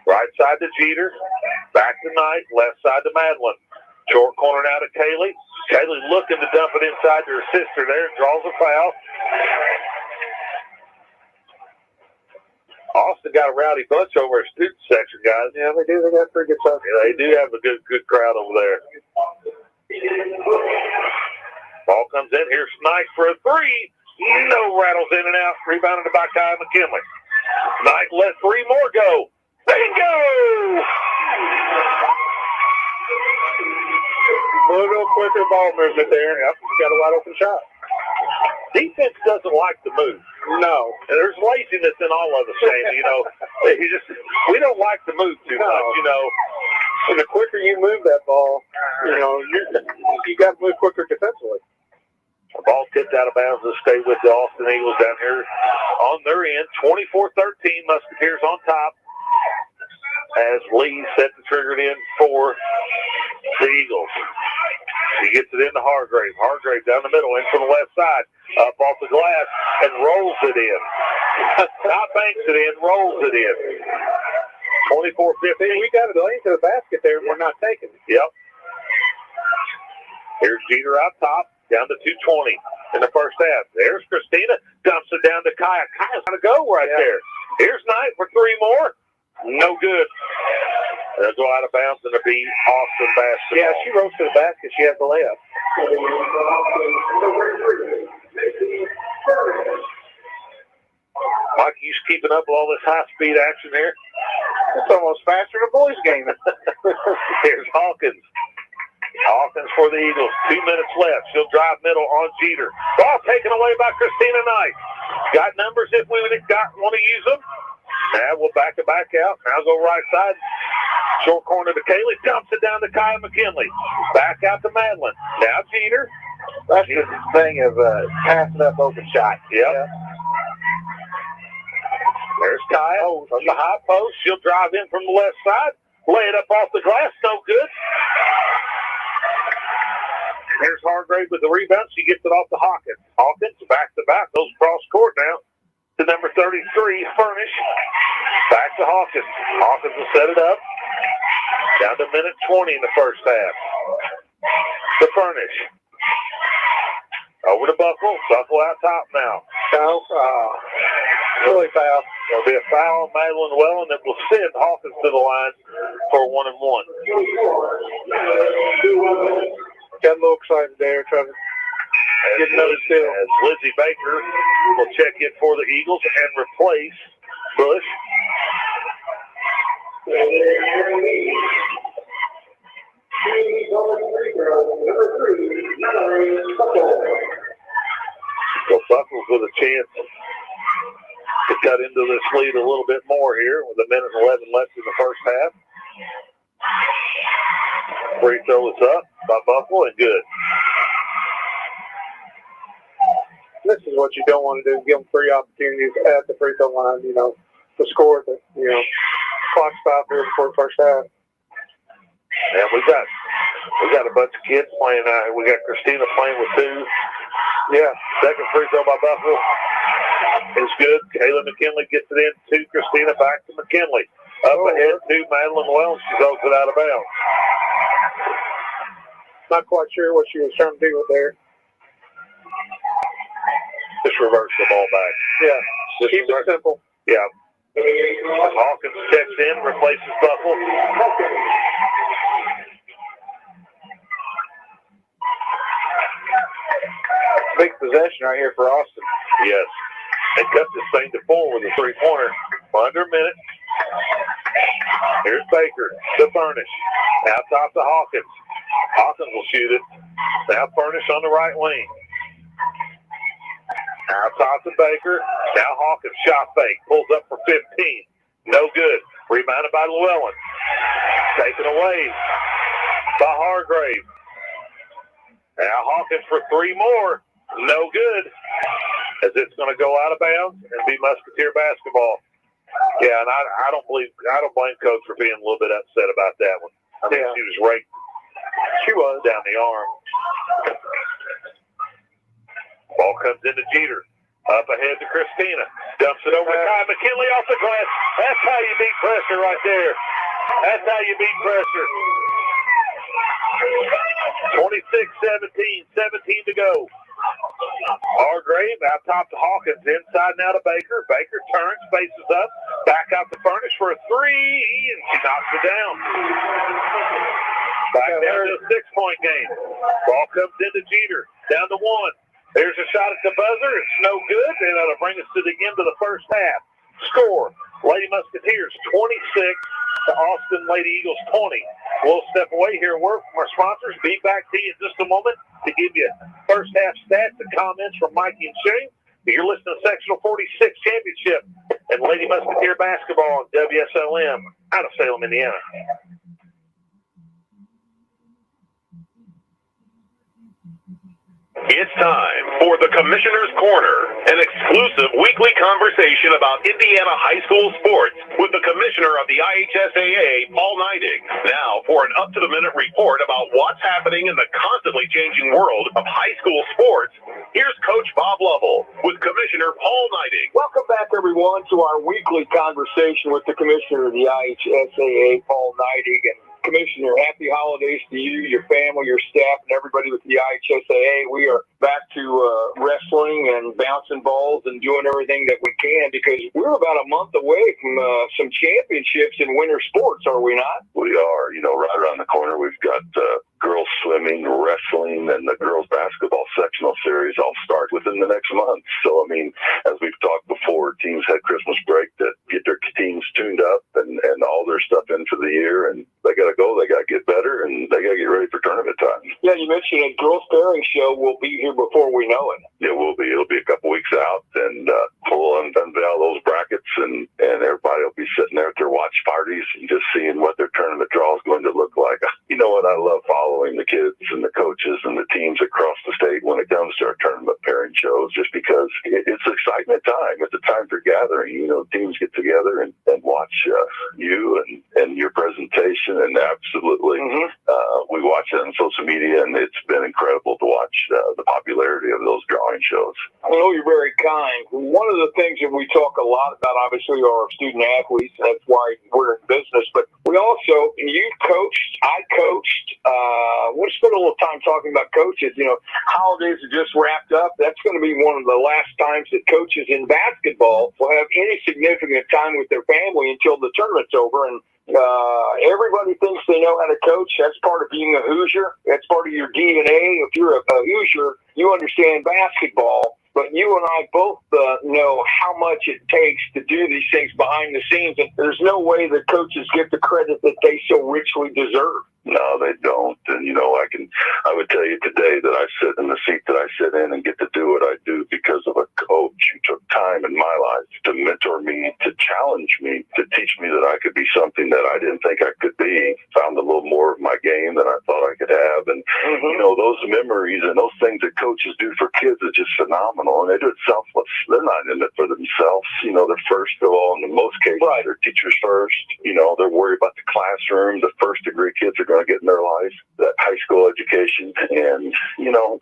Speaker 1: Right side to Jeter. Back to Knight. Left side to Madeline. Short corner now to Kaylee. Kaylee looking to dump it inside to her sister there. Draws a foul. Austin got a rowdy bunch over at student section, guys.
Speaker 3: Yeah, they do. They got pretty good stuff.
Speaker 1: Yeah, they do have a good crowd over there. Ball comes in. Here's Knight for a three. No, rattles in and out. Rebounded by Kaya McKinley. Knight let three more go. Bingo!
Speaker 3: A little quicker ball movement there. Yep, got a wide open shot.
Speaker 1: Defense doesn't like to move.
Speaker 3: No.
Speaker 1: And there's laziness in all of us, Shane. You know, we don't like to move too much, you know.
Speaker 3: And the quicker you move that ball, you know, you got to move quicker defensively.
Speaker 1: The ball tipped out of bounds to stay with the Austin Eagles down here on their end. 24-13, Musketeers on top. As Lee set the trigger in for the Eagles. He gets it into Hargrave. Hargrave down the middle, in from the left side. Up off the glass and rolls it in. Not banks it in, rolls it in. 24-15.
Speaker 3: We got it lane to the basket there, and we're not taking it.
Speaker 1: Yep. Here's Jeter out top, down to 2:20 in the first half. There's Christina, dumps it down to Kaya. Kaya's going to go right there. Here's Knight for three more. No good. They'll go out of bounds and it'll be Austin basketball.
Speaker 3: Yeah, she rose to the basket. She had the layup.
Speaker 1: Mike, you keeping up with all this high-speed action here?
Speaker 2: It's almost faster than a boys' game.
Speaker 1: Here's Hawkins. Hawkins for the Eagles. 2 minutes left. She'll drive middle on Jeter. Ball taken away by Christina Knight. Got numbers if we want to use them. Now we'll back it back out. Now go right side. Short corner to Kaylee. Dumps it down to Kaya McKinley. Back out to Madeline. Now Jeter.
Speaker 2: That's the thing of passing up open shot.
Speaker 1: Yep. Yeah. There's Kaya from the high post. She'll drive in from the left side. Lay it up off the glass. No good. Here's Hargrave with the rebound. She gets it off to Hawkins. Hawkins back to back. Goes cross court now to number 33, Furnish. Back to Hawkins. Hawkins will set it up. Down to minute 20 in the first half. To Furnish. Over to Buckle. Buckle out top now.
Speaker 3: Foul. Really foul.
Speaker 1: There'll be a foul on Madeline Welland that will send Hawkins to the line for 1-1.
Speaker 3: Got a little excited there, Trevor. Get another steal.
Speaker 1: As Lizzie Baker will check in for the Eagles and replace Bush. So Buckles with a chance to cut into this lead a little bit more here with 1:11 left in the first half. Free throw is up by Buckle and good.
Speaker 3: This is what you don't want to do, give them free opportunities at the free throw line, to score the, clock stop here before the first half.
Speaker 1: And we got a bunch of kids playing out. We got Christina playing with 2. Yeah, second free throw by Buffalo is good. Kayla McKinley gets it in to Christina, back to McKinley. Up ahead to Madeline Wells. She goes it out of bounds.
Speaker 3: Not quite sure what she was trying to do with there.
Speaker 1: Just reverse the ball back.
Speaker 3: Yeah, keep it simple.
Speaker 1: Yeah. Hawkins checks in, replaces Buffalo.
Speaker 2: Big possession right here for Austin.
Speaker 1: Yes. They cut this thing to 4 with a three-pointer. Under a minute. Here's Baker to Furnish. Now top to Hawkins. Hawkins will shoot it. Now Furnish on the right wing. Now top to Baker. Now Hawkins shot fake. Pulls up for 15. No good. Rebounded by Llewellyn. Taken away by Hargrave. Now Hawkins for 3 more. No good. As it's going to go out of bounds and be Musketeer basketball. Yeah, and I don't blame Coach for being a little bit upset about that one. I mean, she was raked. She was down the arm. Ball comes into Jeter. Up ahead to Christina. Dumps it over to Kai McKinley off the glass. That's how you beat pressure right there. That's how you beat pressure. 26-17, 17 to go. Hargrave out top to Hawkins. Inside now to Baker. Baker turns, faces up. Back out to Furnish for a 3, and she knocks it down. Back down to a 6-point game. Ball comes into Jeter. Down to 1. There's a shot at the buzzer. It's no good, and that'll bring us to the end of the first half. Score, Lady Musketeers 26 to Austin Lady Eagles 20. We'll step away here and work from our sponsors. Be back to you in just a moment to give you first half stats and comments from Mikey and Shane. You're listening to Sectional 46 Championship and Lady Musketeer basketball on WSLM out of Salem, Indiana.
Speaker 8: It's time for the Commissioner's Corner, an exclusive weekly conversation about Indiana high school sports with the Commissioner of the IHSAA, Paul Neidig. Now for an up-to-the-minute report about what's happening in the constantly changing world of high school sports, here's Coach Bob Lovell with Commissioner Paul Neidig.
Speaker 9: Welcome back, everyone, to our weekly conversation with the Commissioner of the IHSAA, Paul Neidig. And Commissioner, happy holidays to you, your family, your staff, and everybody with the IHSAA. We are back to wrestling and bouncing balls and doing everything that we can because we're about a month away from some championships in winter sports, are we not?
Speaker 8: We are. Right around the corner, we've got girls swimming, wrestling, and the girls basketball sectional series all start within the next month. So, as we've talked before,
Speaker 10: where teams had Christmas break that get their teams tuned up and all their stuff in for the year, and they got to go. They got to get better, and they got to get ready for tournament time.
Speaker 9: Yeah, you mentioned a girls pairing show will be here before we know it.
Speaker 10: It will be. It'll be a couple weeks out, and we'll unveil those brackets, and everybody will be sitting there at their watch parties and just seeing what their tournament draw is going to look like. You know what? I love following the kids and the coaches and the teams across the state when it comes to our tournament pairing shows, just because it's excitement time. It's a time for gathering. You know, teams get together and watch you and your presentation, and absolutely, we watch it on social media, and it's been incredible to watch the popularity of those drawing shows.
Speaker 9: I know you're very kind. One of the things that we talk a lot about, obviously, are our student athletes. That's why we're in business. But we also, you coached, I coached. We'll spend a little time talking about coaches. You know, holidays are just wrapped up. That's going to be one of the last times that coaches in basketball will have any significant time with their family until the tournament's over. And everybody thinks they know how to coach. That's part of being a Hoosier. That's part of your DNA. If you're a Hoosier, you understand basketball. But you and I both know how much it takes to do these things behind the scenes. And there's no way that coaches get the credit that they so richly deserve.
Speaker 10: No, they don't. And, you know, I would tell you today that I sit in the seat that I sit in and get to do what I do because of a coach who took time in my life to mentor me, to challenge me, to teach me that I could be something that I didn't think I could be, found a little more of my game than I thought I could have. And, you know, those memories and those things that coaches do for kids are just phenomenal. And they do it selfless. They're not in it for themselves. You know, they're first of all, in most cases, they're teachers first. You know, they're worried about the classroom, the first degree kids are going to get in their life, that high school education. And, you know,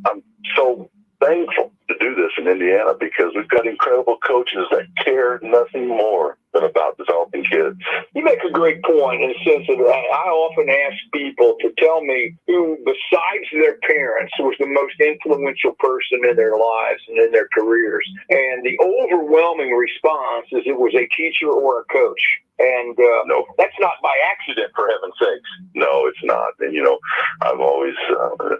Speaker 10: I'm so thankful to do this in Indiana because we've got incredible coaches that care nothing more than about developing kids.
Speaker 9: You make a great point in the sense that I often ask people to tell me who, besides their parents, was the most influential person in their lives and in their careers. And the overwhelming response is it was a teacher or a coach. And
Speaker 10: no,
Speaker 9: that's not by accident, for heaven's sakes.
Speaker 10: No, it's not. And, you know, I've always,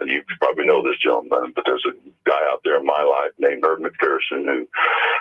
Speaker 10: you probably know this gentleman, but there's a guy out there in my life named Herb McPherson who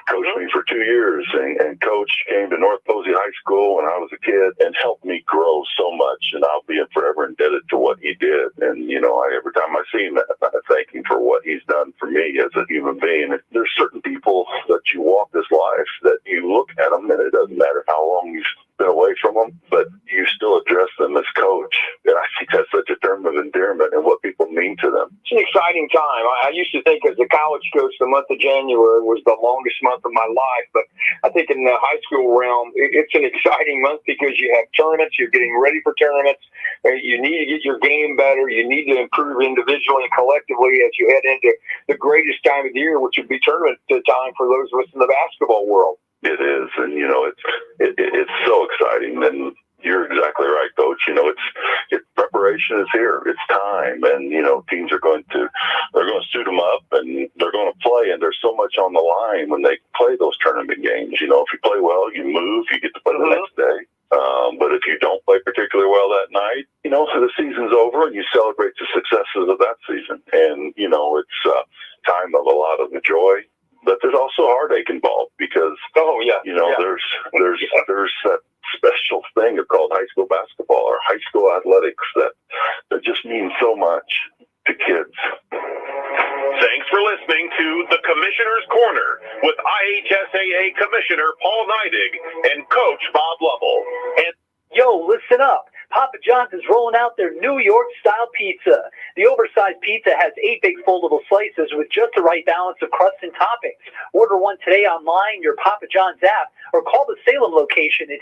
Speaker 10: coached me for 2 years. And Coach came to North Posey High School when I was a kid and helped me grow so much. And I'll be forever indebted to what he did. And, you know, every time I see him, I thank him for what he's done for me as a human being. There's certain people that you walk this life that you look at them, and it doesn't matter how long you've been away from them, but you still address them as coach. And I think that's such a term of endearment and what people mean to them.
Speaker 9: It's an exciting time. I used to think as a college coach, the month of January was the longest month of my life, but I think in the high school realm, it's an exciting month because you have tournaments, you're getting ready for tournaments, you need to get your game better, you need to improve individually and collectively as you head into the greatest time of the year, which would be tournament time for those of us in the basketball world.
Speaker 10: It is, and you know, it's so exciting, and you're exactly right, Coach. You know, it's preparation is here. It's time, and you know, teams are going to suit them up, and they're going to play, and there's so much on the line when they play those tournament games. You know, if you play well, you move, you get to play the next day. But if you don't play particularly well that night, you know, so the season's over, and you celebrate the successes of that season, and you know, it's time of a lot of the joy. But there's also heartache involved because, you know, there's that special thing called high school basketball or high school athletics that just means so much to kids.
Speaker 8: Thanks for listening to the Commissioner's Corner with IHSAA Commissioner Paul Neidig and Coach Bob Lovell.
Speaker 7: And yo, listen up. Papa John's is rolling out their New York-style pizza. The oversized pizza has 8 big foldable slices with just the right balance of crust and toppings. Order one today online, your Papa John's app, or call the Salem location at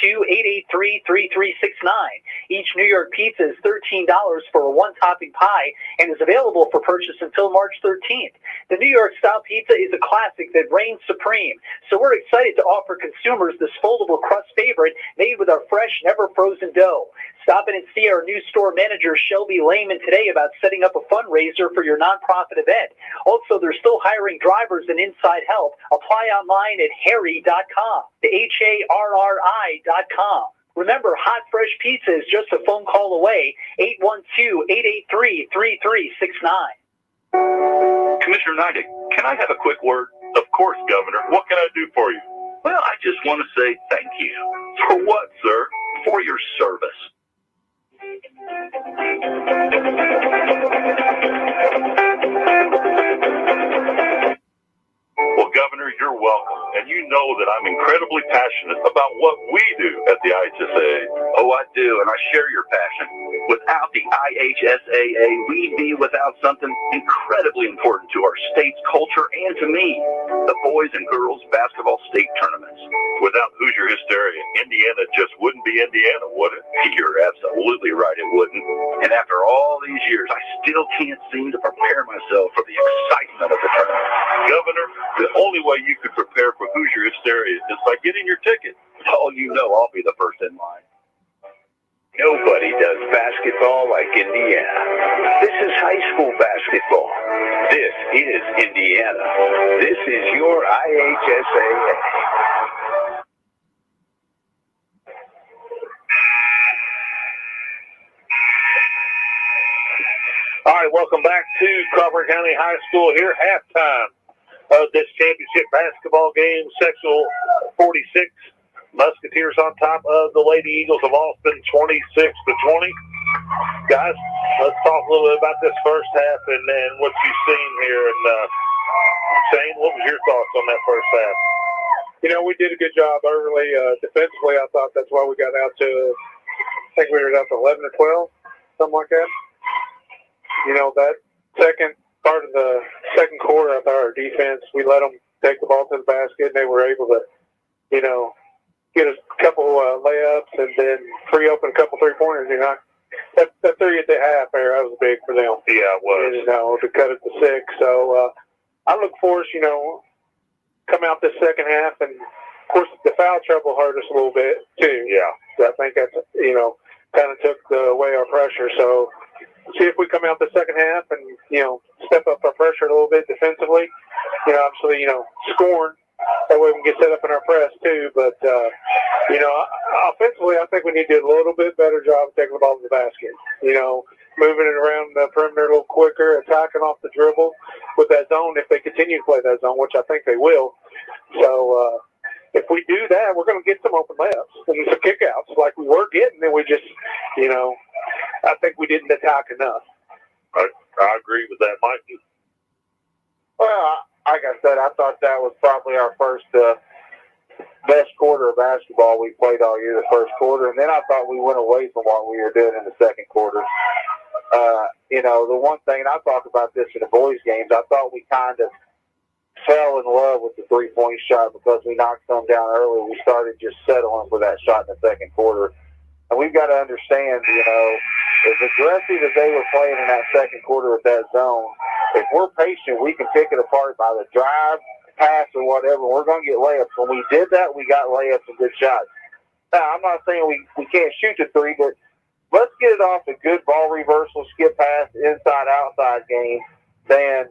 Speaker 7: 812-883-3369. Each New York pizza is $13 for a one-topping pie and is available for purchase until March 13th. The New York-style pizza is a classic that reigns supreme, so we're excited to offer consumers this foldable crust favorite made with our fresh, never-frozen dough. Stop in and see our new store manager, Shelby Lehman, today about setting up a fundraiser for your nonprofit event. Also, they're still hiring drivers and inside help. Apply online at harry.com, the HARRI.com. Remember, hot, fresh pizza is just a phone call away, 812-883-3369.
Speaker 11: Commissioner Neidig, can I have a quick word? Of course.
Speaker 8: course, Governor. What can I do for you?
Speaker 10: Well, I just want to say thank you. For what, sir? For your service.
Speaker 8: Well, Governor, you're welcome. And you know that I'm incredibly passionate about what we do at the IHSAA.
Speaker 10: Oh, I do, and I share your passion. Without the IHSAA, we'd be without something incredibly important to our state's culture and to me, the boys and girls basketball state tournaments.
Speaker 8: Without Hoosier Hysteria, Indiana just wouldn't be Indiana, would it?
Speaker 10: You're absolutely right, it wouldn't. And after all these years, I still can't seem to prepare myself for the excitement of the tournament.
Speaker 8: Governor, the only way you could prepare for Hoosier Hysteria is by getting your ticket.
Speaker 10: Oh, you know I'll be the first in line. Nobody does basketball like Indiana. This is high school basketball. This is Indiana. This is your IHSAA.
Speaker 1: All right, welcome back to Crawford County High School here. Halftime of this championship basketball game, Sectional 46. Musketeers on top of the Lady Eagles of Austin, 26-20. Guys, let's talk a little bit about this first half and then what you've seen here. And Shane, what was your thoughts on that first half?
Speaker 3: You know, we did a good job early. Defensively, I thought that's why we got out to, I think we were up to 11 or 12, something like that. You know, that second part of the second quarter, I thought our defense, we let them take the ball to the basket, and they were able to, you know, get a couple layups and then free open a couple three-pointers. You know, that three at the half there, that was big for them.
Speaker 1: Yeah, it was.
Speaker 3: And, you know, to cut it to 6. So I look for us, you know, come out this second half, and of course the foul trouble hurt us a little bit too.
Speaker 1: Yeah,
Speaker 3: I think that's, you know, kind of took away our pressure. So see if we come out the second half and, you know, step up our pressure a little bit defensively. You know, obviously, you know, scoring. That way we can get set up in our press too. But, you know, offensively, I think we need to do a little bit better job of taking the ball to the basket. You know, moving it around the perimeter a little quicker, attacking off the dribble with that zone if they continue to play that zone, which I think they will. So if we do that, we're going to get some open layups and some kickouts like we were getting, and we just, you know, I think we didn't attack enough.
Speaker 1: I agree with that, Mikey.
Speaker 2: Well, like I said, I thought that was probably our first best quarter of basketball we played all year, the first quarter. And then I thought we went away from what we were doing in the second quarter. You know, the one thing, and I talked about this in the boys' games, I thought we kind of fell in love with the three-point shot because we knocked some down early. We started just settling for that shot in the second quarter. And we've got to understand, you know, as aggressive as they were playing in that second quarter with that zone, if we're patient, we can pick it apart by the drive, pass, or whatever. We're going to get layups. When we did that, we got layups and good shots. Now, I'm not saying we can't shoot the three, but let's get it off a good ball reversal, skip pass, inside-outside game than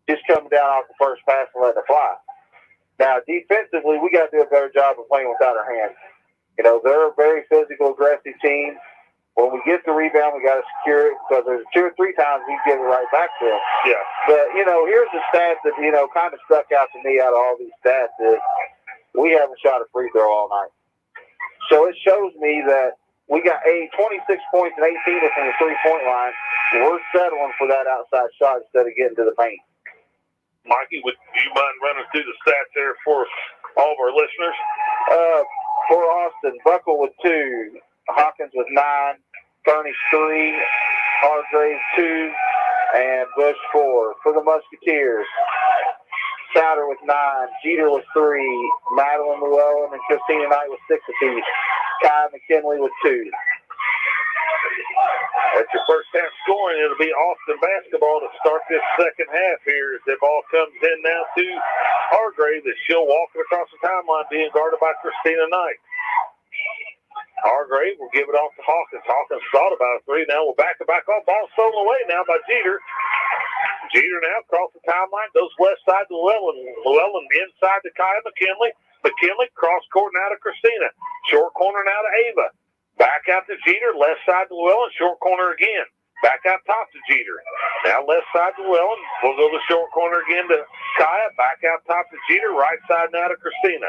Speaker 2: just coming down off the first pass and letting it fly. Now, defensively, we got to do a better job of playing without our hands. You know, they're a very physical, aggressive team. When we get the rebound, we got to secure it because there's 2 or 3 times we give it right back to them.
Speaker 1: Yeah.
Speaker 2: But, you know, here's the stat that, you know, kind of stuck out to me out of all these stats is we haven't shot a free throw all night. So it shows me that we got 26 points and 18 from the three-point line. We're settling for that outside shot instead of getting to the paint.
Speaker 1: Mikey, would you mind running through the stats there for all of our listeners?
Speaker 2: For Austin, Buckle with 2, Hawkins with 9, Furnish 3, Hargrave 2, and Bush 4. For the Musketeers, Souter with 9, Jeter with 3, Madeline Llewellyn and Christina Knight with 6 apiece, Kai McKinley with 2.
Speaker 1: That's your first half scoring. It'll be Austin basketball to start this second half here as the ball comes in now to Hargrave as she'll walk it across the timeline being guarded by Christina Knight. Hargrave will give it off to Hawkins. Hawkins thought about a three. Now we're back-to-back off. Ball stolen away now by Jeter. Jeter now across the timeline, goes left side to Llewellyn. Llewellyn inside to Kai McKinley. McKinley cross court now to Christina. Short corner now to Ava. Back out to Jeter, left side to Llewellyn, short corner again. Back out top to Jeter. Now left side to Wellen. We'll go the short corner again to Kaya. Back out top to Jeter. Right side now to Christina.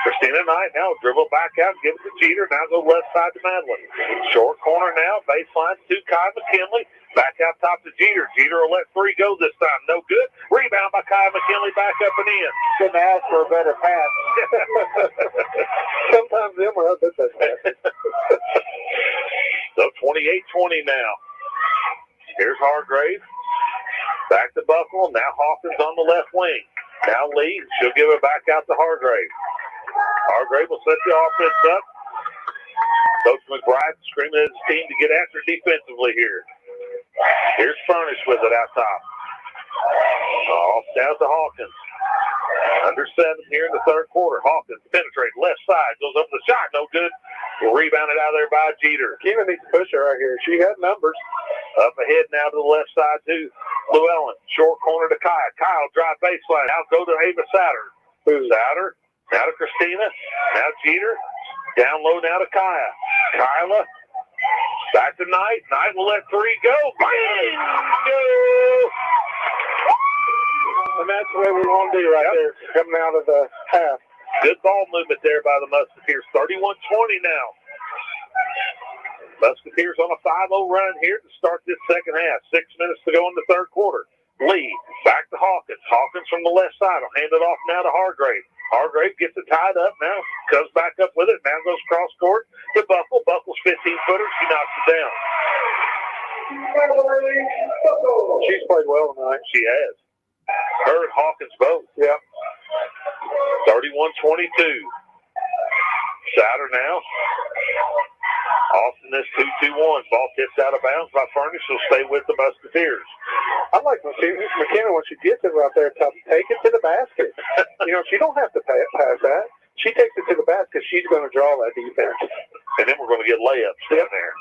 Speaker 1: Christina Knight now dribble back out, give it to Jeter. Now go left side to Madeline. Short corner now, baseline to Kaya McKinley. Back out top to Jeter. Jeter will let three go this time. No good. Rebound by Kaya McKinley, back up and in.
Speaker 2: Couldn't ask for a better pass.
Speaker 3: Sometimes them are up at that pass.
Speaker 1: So 28-20 now. Here's Hargrave. Back to Buckle. Now Hawkins on the left wing. Now Lee. She'll give it back out to Hargrave. Hargrave will set the offense up. Coach McBride screaming at his team to get after defensively here. Here's Furnish with it out top. Off down to Hawkins. Under 7 here in the third quarter. Hawkins penetrates left side. Goes up the shot. No good. Rebounded out there by Jeter.
Speaker 3: Kiva needs to push her right here. She had numbers.
Speaker 1: Up ahead now to the left side to Llewellyn. Short corner to Kyle. Kyle drive baseline. Now go to Ava Souter. Souter. Now to Christina. Now Jeter. Down low now to Kaya. Kyla. Back to Knight. Knight will let three go. Bang! Go!
Speaker 3: And that's the way we want to do right there, coming out of the half.
Speaker 1: Good ball movement there by the Musketeers. 31-20 now. Musketeers on a 5-0 run here to start this second half. 6 minutes to go in the third quarter. Lee, back to Hawkins. Hawkins from the left side will hand it off now to Hargrave. Hargrave gets it tied up now. Comes back up with it. Now goes cross court to Buckle. Buckle's 15-footer. She knocks it down.
Speaker 3: She's played well tonight.
Speaker 1: She has. Her and Hawkins both.
Speaker 3: Yeah.
Speaker 1: 31-22. Souter now. Austin is 2-2-1. Ball tips out of bounds by Furnish. She'll stay with the Musketeers.
Speaker 3: I like McKenna when she gets it right there, take it to the basket. She don't have to pass that. She takes it to the basket. She's going to draw that defense.
Speaker 1: And then we're going to get layups down there.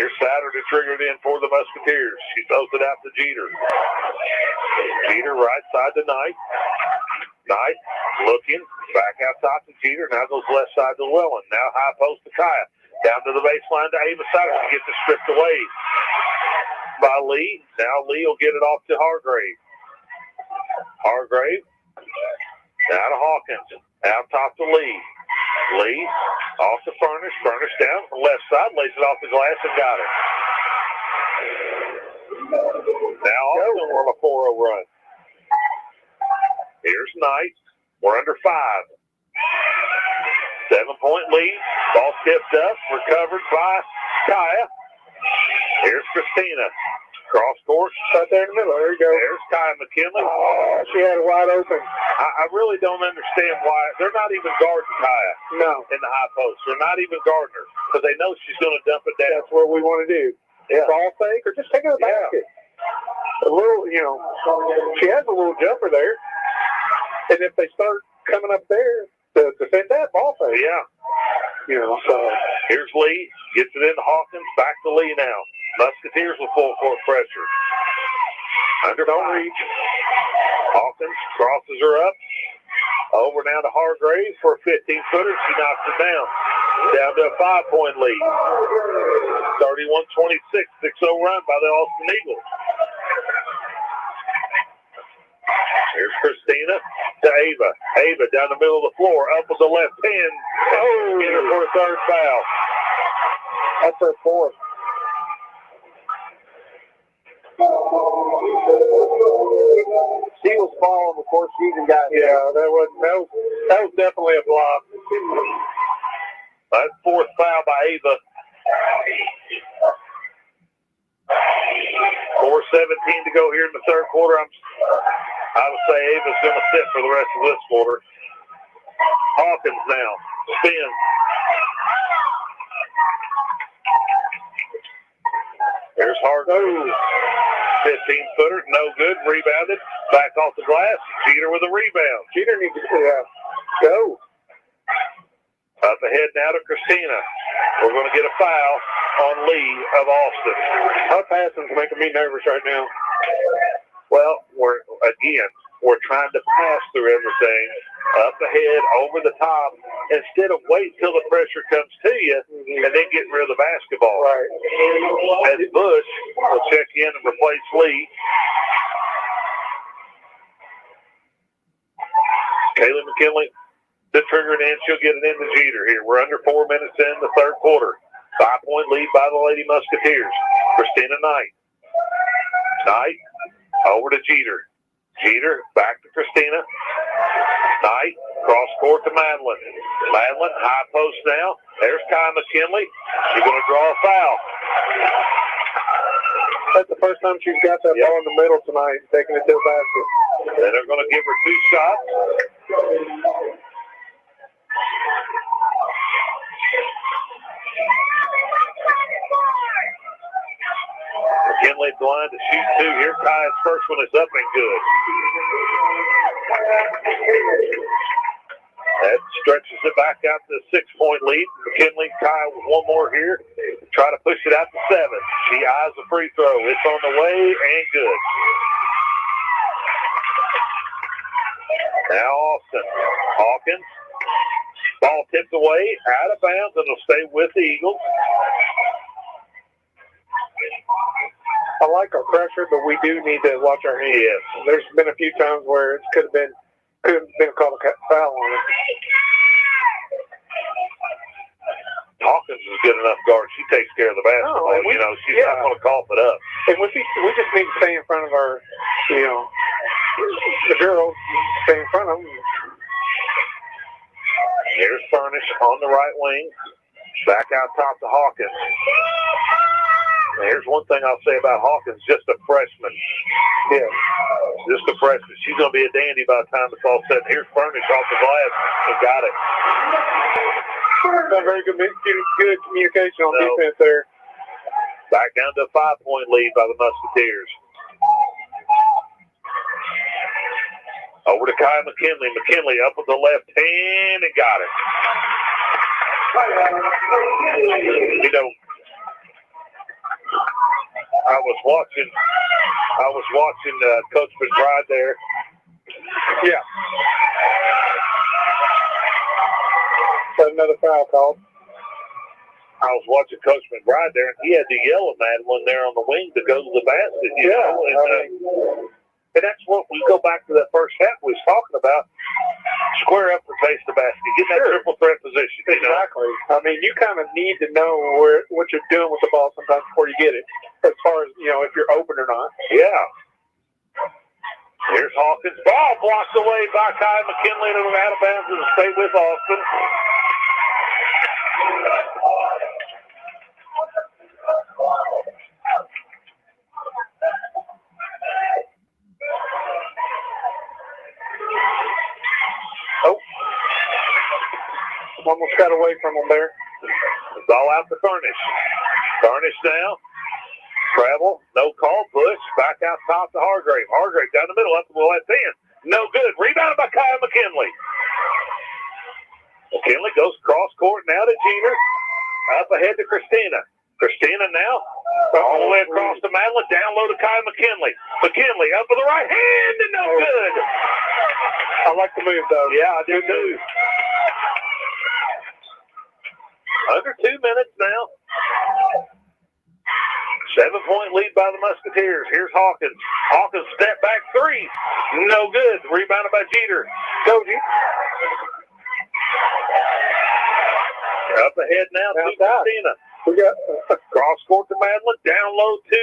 Speaker 1: Here's Souter to trigger it in for the Musketeers. She throws it out to Jeter. Jeter right side to Knight. Knight looking. Back out top to Jeter. Now goes left side to Llewellyn. Now high post to Kaya. Down to the baseline to Ava Souter. She gets it stripped away by Lee. Now Lee will get it off to Hargrave. Hargrave. Now to Hawkins. Out top to Lee. Lee off to Furnish. Furnish down from the left side. Lays it off the glass and got it. Now Austin on a 4-0 run. Here's Knight. We're under 5. 7-point lead. Ball tipped up. Recovered by Kaya. Here's Christina. Cross court.
Speaker 3: Right there in the middle. There you go.
Speaker 1: There's Kaya McKinley.
Speaker 3: Oh, she had it wide open.
Speaker 1: I really don't understand why. They're not even guarding Kaya.
Speaker 3: No.
Speaker 1: In the high post. They're not even guarding her. Because they know she's going to dump it down.
Speaker 3: That's what we want to do.
Speaker 1: Yeah.
Speaker 3: Ball fake or just take it to the basket. A little, she has a little jumper there. And if they start coming up there to defend that, ball fake.
Speaker 1: Yeah.
Speaker 3: So.
Speaker 1: Here's Lee. Gets it into Hawkins. Back to Lee now. Musketeers with full court pressure. Under don't reach. Hawkins crosses her up. Over now to Hargrave for a 15-footer. She knocks it down. Down to a 5-point lead. 31-26. 6-0 run by the Austin Eagles. Here's Christina to Ava. Ava down the middle of the floor. Up with the left hand. Oh, get her for a third foul.
Speaker 3: That's her fourth.
Speaker 2: She was falling before she even got
Speaker 3: there. Yeah, that was definitely a block.
Speaker 1: That's fourth foul by Ava. 4:17 to go here in the third quarter. I would say Ava's going to sit for the rest of this quarter. Hawkins now. Spin. There's Hargrave. 15-footer. No good. Rebounded. Back off the glass. Jeter with a rebound.
Speaker 3: Jeter needs to go.
Speaker 1: Up ahead now to Christina. We're going to get a foul on Lee of Austin.
Speaker 3: Her passing's making me nervous right now.
Speaker 1: Well, we're trying to pass through everything up ahead, over the top, instead of wait till the pressure comes to you and then get rid of the basketball.
Speaker 3: Right.
Speaker 1: As Bush will check in and replace Lee. Kaylee McKinley, the trigger in, she'll get it into Jeter here. We're under 4 minutes in the third quarter. 5-point lead by the Lady Musketeers. Christina Knight. Knight over to Jeter. Jeter back to Christina. Knight cross court to Madeline. Madeline high post now. There's Kai McKinley. She's going to draw a foul.
Speaker 3: That's the first time she's got that ball in the middle tonight, taking it to the basket.
Speaker 1: Then they're going to give her 2 shots. McKinley blind to shoot 2 here. Kai's first one is up and good. That stretches it back out to a 6-point lead. McKinley, Kai with one more here. Try to push it out to 7. She eyes the free throw. It's on the way and good. Now Austin. Hawkins. Ball tipped away, out of bounds, and it'll stay with the Eagles.
Speaker 3: I like our pressure, but we do need to watch our hands.
Speaker 1: Yes.
Speaker 3: There's been a few times where it could have been called a foul on it.
Speaker 1: Hawkins is good enough guard. She takes care of the basketball. She's not going to cough it up.
Speaker 3: And we just need to stay in front of our, the girls, stay in front of them.
Speaker 1: Here's Furnish on the right wing. Back out top to Hawkins. Here's one thing I'll say about Hawkins, just a freshman.
Speaker 3: Yeah.
Speaker 1: Just a freshman. She's going to be a dandy by the time it's all set. Here's Furnish off the glass and got it.
Speaker 3: Very good communication on defense there.
Speaker 1: Back down to a 5-point lead by the Musketeers. Over to Kai McKinley. McKinley up with the left hand and got it. I was watching Coach McBride there.
Speaker 3: Yeah. Another foul call.
Speaker 1: I was watching Coach McBride there, and he had to yell at Madeline there on the wing to go to the basket. You know? And that's what we go back to that first half we was talking about. Square up and face the basket. Get that triple threat position.
Speaker 3: Exactly. I mean, you kind of need to know what you're doing with the ball sometimes before you get it, as far as, if you're open or not.
Speaker 1: Yeah. Here's Hawkins. Ball blocked away by Kai McKinley, and it was out of bounds and stay with Austin.
Speaker 3: Almost got away from him there.
Speaker 1: It's all out to Furnish. Furnish now. Travel. No call. Push. Back out top to Hargrave. Hargrave down the middle. Up to the left hand. No good. Rebounded by Kyle McKinley. McKinley goes cross court now to Jeter. Up ahead to Christina. Christina now. All the way across to Madeline. Down low to Kyle McKinley. McKinley up with the right hand and no good.
Speaker 3: I like the move, though.
Speaker 1: Yeah, I do too. Under 2 minutes now. 7-point lead by the Musketeers. Here's Hawkins. Hawkins step back 3. No good. Rebounded by Jeter. Go, Jeter. Up ahead now to Christina.
Speaker 3: We got
Speaker 1: cross court to Madeline. Down low to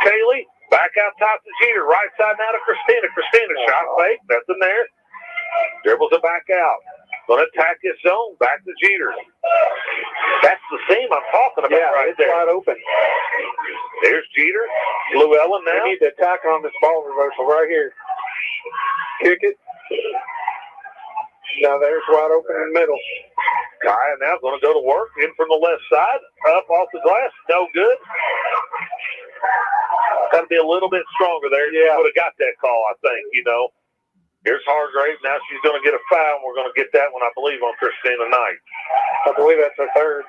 Speaker 1: Kaylee. Back out top to Jeter. Right side now to Christina. Christina shot fake. Nothing there. Dribbles it back out. Going to attack his zone. Back to Jeter. That's the seam I'm talking about right there.
Speaker 3: Wide open.
Speaker 1: There's Jeter. Llewellyn now.
Speaker 3: We need to attack on this ball reversal right here. Kick it. Now there's wide open in the middle.
Speaker 1: Kaya now going to go to work. In from the left side. Up off the glass. No good. Got to be a little bit stronger there.
Speaker 3: Yeah.
Speaker 1: Would have got that call, I think, Here's Hargrave. Now she's going to get a foul, and we're going to get that one, I believe, on Christina Knight.
Speaker 3: I believe that's her third.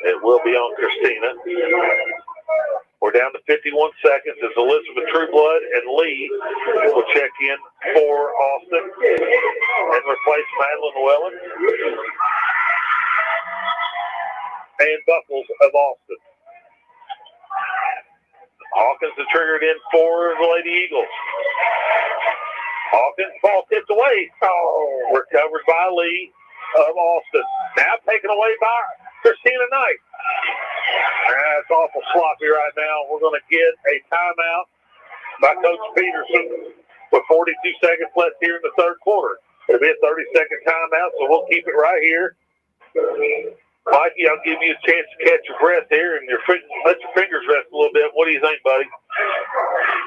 Speaker 1: It will be on Christina. We're down to 51 seconds as Elizabeth Trueblood and Lee will check in for Austin and replace Madeline Llewellyn and Buckles of Austin. Hawkins is triggered in for the Lady Eagles. Hawkins, ball tipped away. Oh, recovered by Lee of Austin. Now taken away by Christina Knight. That's awful sloppy right now. We're going to get a timeout by Coach Peterson with 42 seconds left here in the third quarter. It'll be a 30-second timeout, so we'll keep it right here. Mikey, I'll give you a chance to catch your breath here and let your fingers rest a little bit. What do you think, buddy?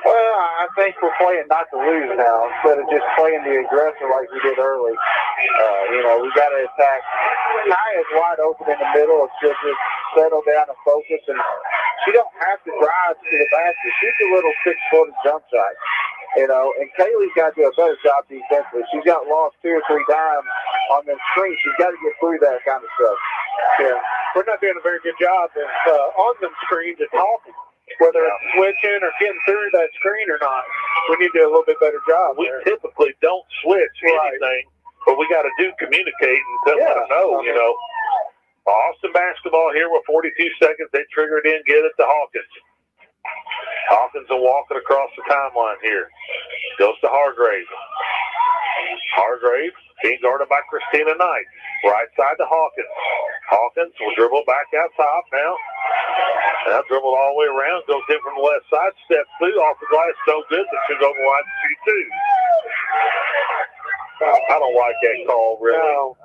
Speaker 2: Well, I think we're playing not to lose now instead of just playing the aggressor like we did early. We got to attack. Kai is wide open in the middle. She'll just settle down and focus, and she don't have to drive to the basket. She's a little six-footed jump shot. And Kaylee's got to do a better job defensively. She's got lost 2 or 3 times on the screen. She's got to get through that kind of stuff.
Speaker 3: Yeah, we're not doing a very good job on them screens at talking, whether it's switching or getting through that screen or not. We need to do a little bit better job.
Speaker 1: We typically don't switch anything, but we got to communicate and let them know, Austin basketball here with 42 seconds. They trigger it in, get it to Hawkins. Hawkins will walk it across the timeline here. Goes to Hargrave. Hargrave being guarded by Christina Knight. Right side to Hawkins. Hawkins will dribble back out top now. Now dribbled all the way around. Goes in from the left side. Steps through. Off the glass. So good that she'll go to the line to shoot two. I don't like that call, really.
Speaker 3: No.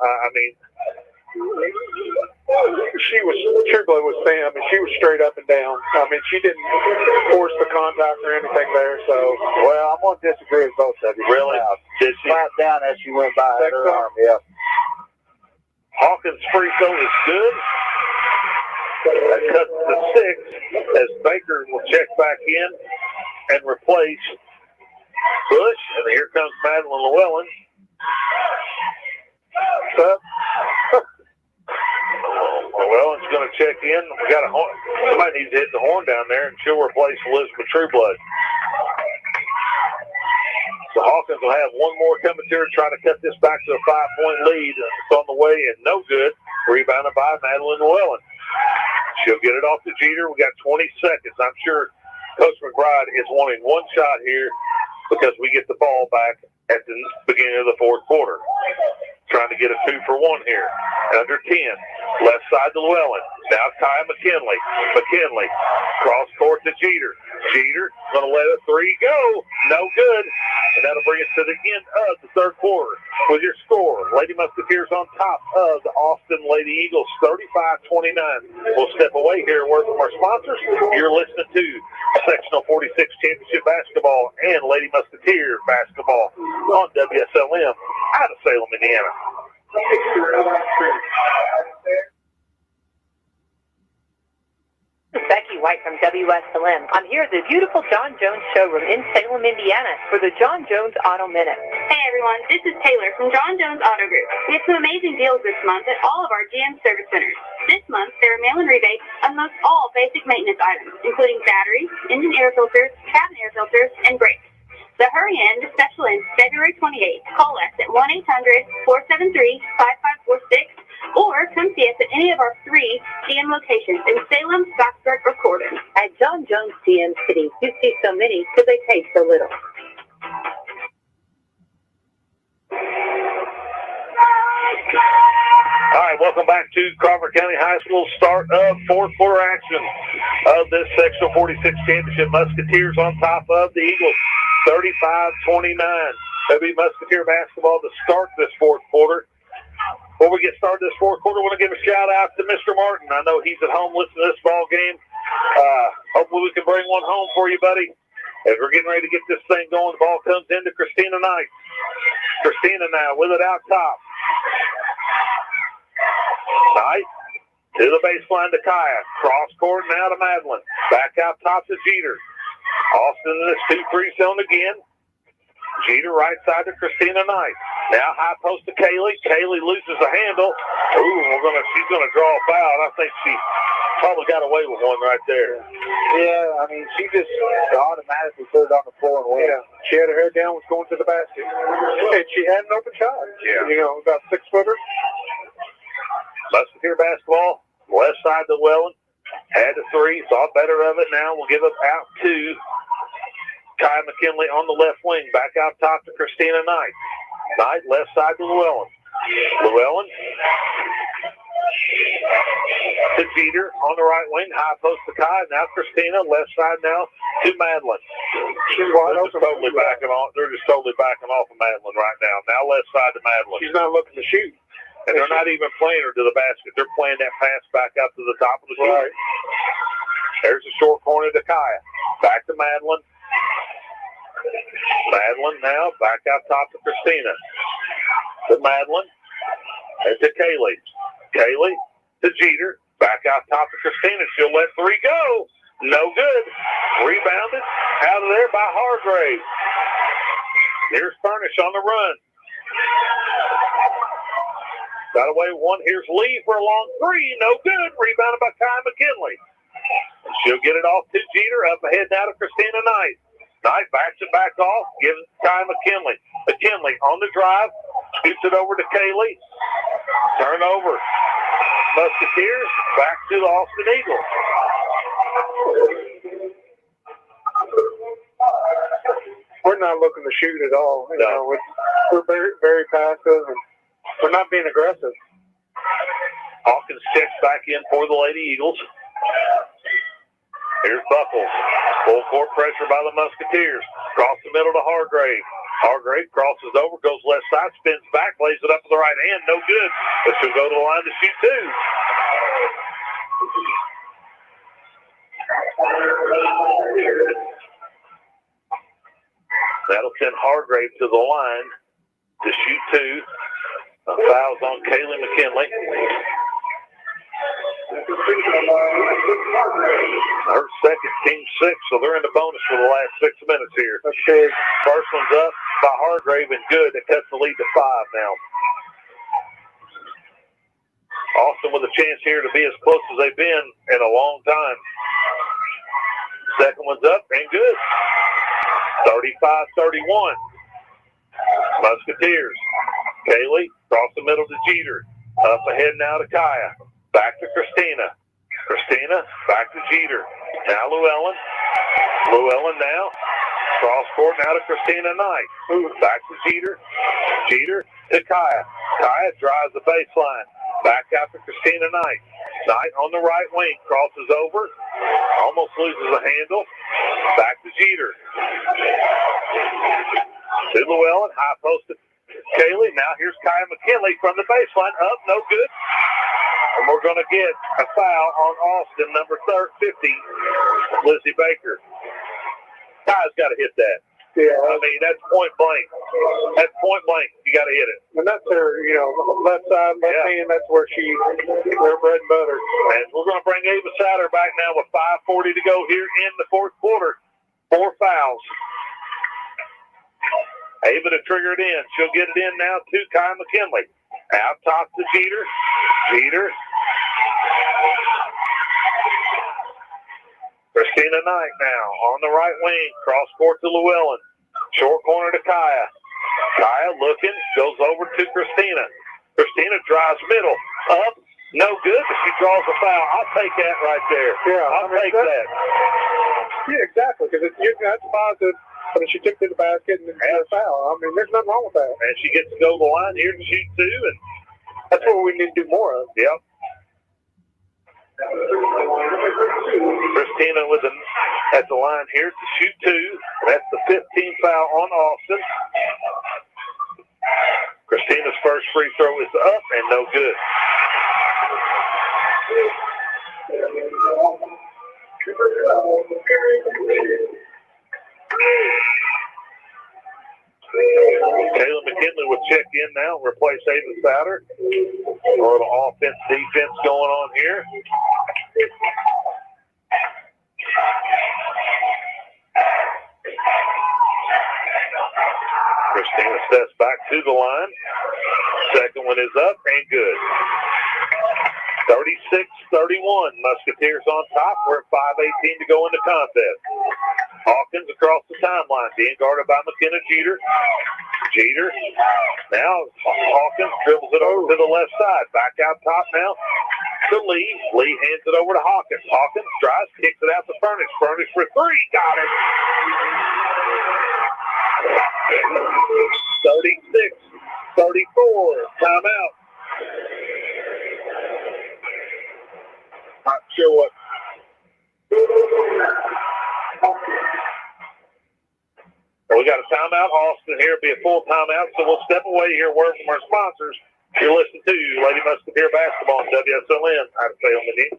Speaker 3: Trueblood was saying, she was straight up and down. She didn't force the contact or anything there. So,
Speaker 2: well, I'm going to disagree with both of you.
Speaker 1: Really?
Speaker 2: Did she slapped down as she went by her arm? Yeah.
Speaker 1: Hawkins' free throw is good. That cuts to 6 as Baker will check back in and replace Bush. And here comes Madeline Llewellyn. Llewellyn's going to check in. We got a horn. Somebody needs to hit the horn down there, and she'll replace Elizabeth Trueblood. So Hawkins will have one more coming to her, trying to cut this back to a 5-point lead. It's on the way and no good. Rebounded by Madeline Llewellyn. She'll get it off to Jeter. We got 20 seconds. I'm sure Coach McBride is wanting one shot here because we get the ball back at the beginning of the fourth quarter. Trying to get a 2-for-1 here. Under 10. Left side to Llewellyn. Now Kaya McKinley. McKinley. Cross court to Jeter. Jeter going to let a 3 go. No good. And that'll bring us to the end of the third quarter. With your score, Lady Musketeers on top of the Austin Lady Eagles, 35-29. We'll step away here and word from our sponsors. You're listening to Sectional 46 Championship Basketball and Lady Musketeer Basketball on WSLM out of Salem, Indiana.
Speaker 4: This is Becky White from WSLM. I'm here at the beautiful John Jones showroom in Salem, Indiana for the John Jones Auto Minute.
Speaker 5: Hey everyone, this is Taylor from John Jones Auto Group. We have some amazing deals this month at all of our GM service centers. This month, there are mail-in rebates on most all basic maintenance items, including batteries, engine air filters, cabin air filters, and brakes. So hurry in, the special ends February 28th. Call us at 1-800-473-5546 or come see us at any of our 3 GM locations in Salem, Stocksburg, or Corden.
Speaker 4: At John Jones GM City, you see so many because they pay so little.
Speaker 1: All right, welcome back to Crawford County High School. Start of fourth quarter action of this Sectional 46 Championship. Musketeers on top of the Eagles, 35-29. It'll be Musketeer basketball to start this fourth quarter. Before we get started this fourth quarter, I want to give a shout-out to Mr. Martin. I know he's at home listening to this ball game. Hopefully we can bring one home for you, buddy. As we're getting ready to get this thing going, the ball comes into Christina Knight. Christina now with it out top. Knight to the baseline to Kaya. Cross court now to Madeline. Back out top to Jeter. Austin in this 2-3 zone again. Jeter right side to Christina Knight. Now high post to Kaylee. Kaylee loses the handle. Ooh, she's gonna draw a foul. I think she Probably got away with one right there.
Speaker 2: Yeah, I mean, she just automatically put it on the floor and went.
Speaker 3: Yeah, she had her head down, was going to the basket. And she had an open shot.
Speaker 1: Yeah.
Speaker 3: You know, about 6-footer.
Speaker 1: Musketeer basketball, left side to Llewellyn. Had the three, thought better of it. Now we'll give it out to Kai McKinley on the left wing. Back out top to Christina Knight. Knight, left side to Llewellyn. Llewellyn to Jeter on the right wing. High post to Kai. Now Christina, left side now to Madeline. They're just totally backing off. They're just totally backing off of Madeline right now. Now left side to Madeline.
Speaker 3: She's not looking to shoot.
Speaker 1: And they're not even playing her to the basket. They're playing that pass back up to the top of the shoot.
Speaker 3: Right.
Speaker 1: There's a short corner to Kaya. Back to Madeline. Madeline now back out top to Christina. To Madeline. And to Kaylee. Kaylee to Jeter. Back out top to Christina. She'll let three go. No good. Rebounded out of there by Hargrave. Here's Furnish on the run. Got away with one. Here's Lee for a long three. No good. Rebounded by Kai McKinley. And she'll get it off to Jeter. Up ahead now to Christina Knight. Knight backs it back off. Gives it to Kai McKinley. McKinley on the drive. Scoots it over to Kaylee. Turnover. Musketeers back to the Austin Eagles.
Speaker 3: We're not looking to shoot at all. You
Speaker 1: No.
Speaker 3: know, we're very, very passive, and we're not being aggressive.
Speaker 1: Hawkins checks back in for the Lady Eagles. Here's Buckles. Full court pressure by the Musketeers. Cross the middle to Hargrave. Hargrave crosses over, goes left side, spins back, lays it up to the right hand. No good. But she'll go to the line to shoot two. That'll send Hargrave to the line to shoot two. Fouls on Kaylee McKinley. Her second, team 6, so they're in the bonus for the last 6 minutes here.
Speaker 3: That's big.
Speaker 1: First one's up by Hargrave and good. That cuts the lead to 5 now. Austin with a chance here to be as close as they've been in a long time. Second one's up and good. 35-31. Musketeers. Kaylee, cross the middle to Jeter. Up ahead now to Kaya. Back to Christina. Christina, back to Jeter. Now Llewellyn. Llewellyn now. Cross court now to Christina Knight. Back to Jeter. Jeter to Kaya. Kaya drives the baseline. Back out to Christina Knight. Knight on the right wing. Crosses over. Almost loses the handle. Back to Jeter. To Llewellyn. High post to Kaylee. Now here's Kaya McKinley from the baseline. Up. No good. And we're going to get a foul on Austin, number 50, Lizzie Baker. Kaya's got to hit that.
Speaker 3: Yeah.
Speaker 1: I mean, that's point blank. That's point blank. You got to hit it.
Speaker 3: And that's her, you know, left side, left hand, that's where their bread and butter.
Speaker 1: And we're going to bring Ava Satter back now with 5:40 to go here in the fourth quarter. 4 fouls. Ava to trigger it in. She'll get it in now to Kai McKinley. Out top to Jeter. Jeter. Christina Knight now on the right wing. Cross court to Llewellyn. Short corner to Kaya. Kaya looking. Goes over to Christina. Christina drives middle. Up. No good, but she draws a foul. I'll take that right there.
Speaker 3: Yeah,
Speaker 1: I'll take that.
Speaker 3: Yeah, exactly, because that's positive. I mean, she took to the basket and had a foul. I mean, there's nothing wrong with that.
Speaker 1: And she gets to go to the line here to shoot two, and
Speaker 3: that's what we need to do more of.
Speaker 1: Yep. Christina at the line here to shoot two. That's the 15th foul on Austin. Christina's first free throw is up and no good. Kayla McKinley will check in now, replace Ava Satter. A little offense-defense going on here. Christina steps back to the line. Second one is up and good. 36-31. Musketeers on top. We're at 5:18 to go in the contest. Hawkins across the timeline, being guarded by McKenna Jeter. Jeter. Now Hawkins dribbles it over to the left side. Back out top now to Lee. Lee hands it over to Hawkins. Hawkins drives, kicks it out to Furnish. Furnish for three. Got it. 36-34. Timeout. Not sure what. Well, we got a timeout, Austin. Here will be a full timeout, so we'll step away here, word from our sponsors. You're listening to Lady Musketeer Basketball on WSLM out of Salem, Indiana.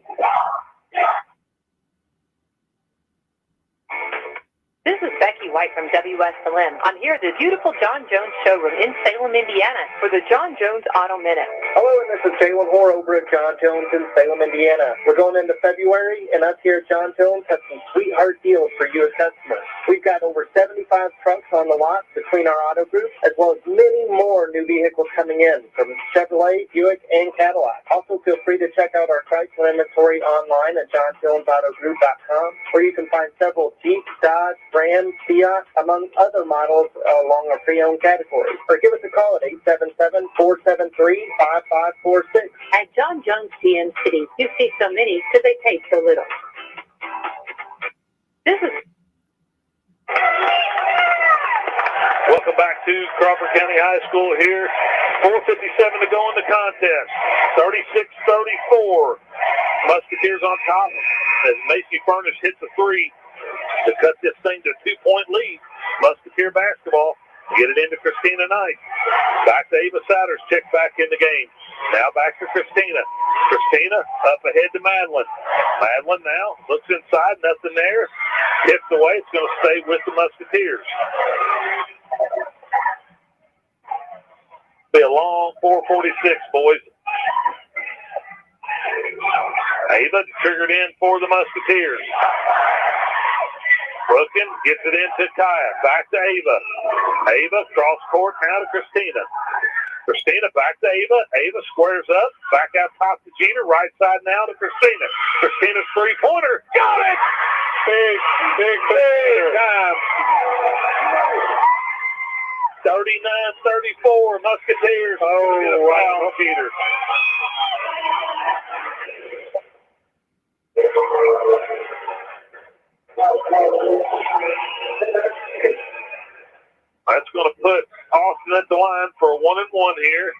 Speaker 4: This is Becky White from WSLM. I'm here at the beautiful John Jones showroom in Salem, Indiana for the John Jones Auto Minute.
Speaker 6: Hello, and this is Jalen Hoare over at John Jones in Salem, Indiana. We're going into February, and us here at John Jones have some sweetheart deals for you as customers. We've got over 75 trucks on the lot between our auto groups, as well as many more new vehicles coming in from Chevrolet, Buick, and Cadillac. Also, feel free to check out our Chrysler inventory online at johnjonesautogroup.com, where you can find several Jeep, Dodge, Ram, Fiat, among other models along our pre-owned category. Or give us a call at 877-473-5546.
Speaker 4: At John Jones GM City, you see so many because they take so little. This is
Speaker 1: Welcome back to Crawford County High School here. 4:57 to go in the contest. 36-34. Musketeers on top as Macy Furnish hits a three to cut this thing to a 2-point lead. Musketeer basketball. Get it into Christina Knight. Back to Ava Souders. Check back in the game. Now back to Christina. Christina up ahead to Madeline. Madeline now looks inside. Nothing there. Tips away. It's going to stay with the Musketeers. Be a long 4:46, boys. Ava triggered in for the Musketeers. Brooken gets it into Kaya. Back to Ava. Ava cross court now to Christina. Christina back to Ava. Ava squares up. Back out top to Jeter. Right side now to Christina. Christina's three-pointer. Got it! Big time. 39-34. Musketeers. Oh, wow. Peter. That's going to put Austin at the line for a 1-and-1 here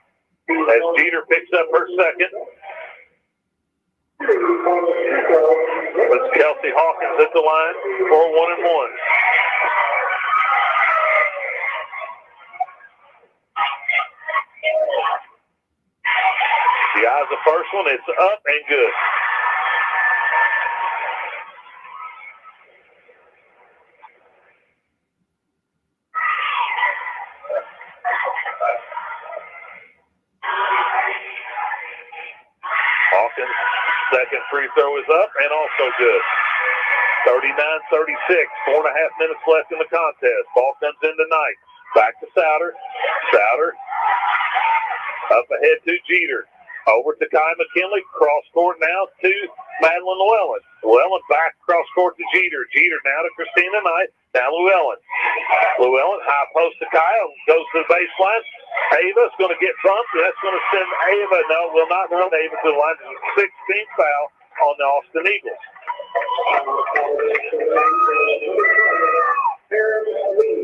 Speaker 1: as Jeter picks up her second. It's Kelsey Hawkins at the line for a 1-and-1. The eyes the first one. It's up and good. Hawkins' second free throw is up and also good. 39-36, 4.5 minutes left in the contest. Ball comes in tonight. Back to Souder. Souder up ahead to Jeter. Over to Kai McKinley. Cross court now to Madeline Llewellyn. Llewellyn back cross court to Jeter. Jeter now to Christina Knight. Now Llewellyn. Llewellyn high post to Kyle. Goes to the baseline. Ava's going to get bumped. And that's going to send Ava. No, will not run Ava to the line. It's a 16th foul on the Austin Eagles.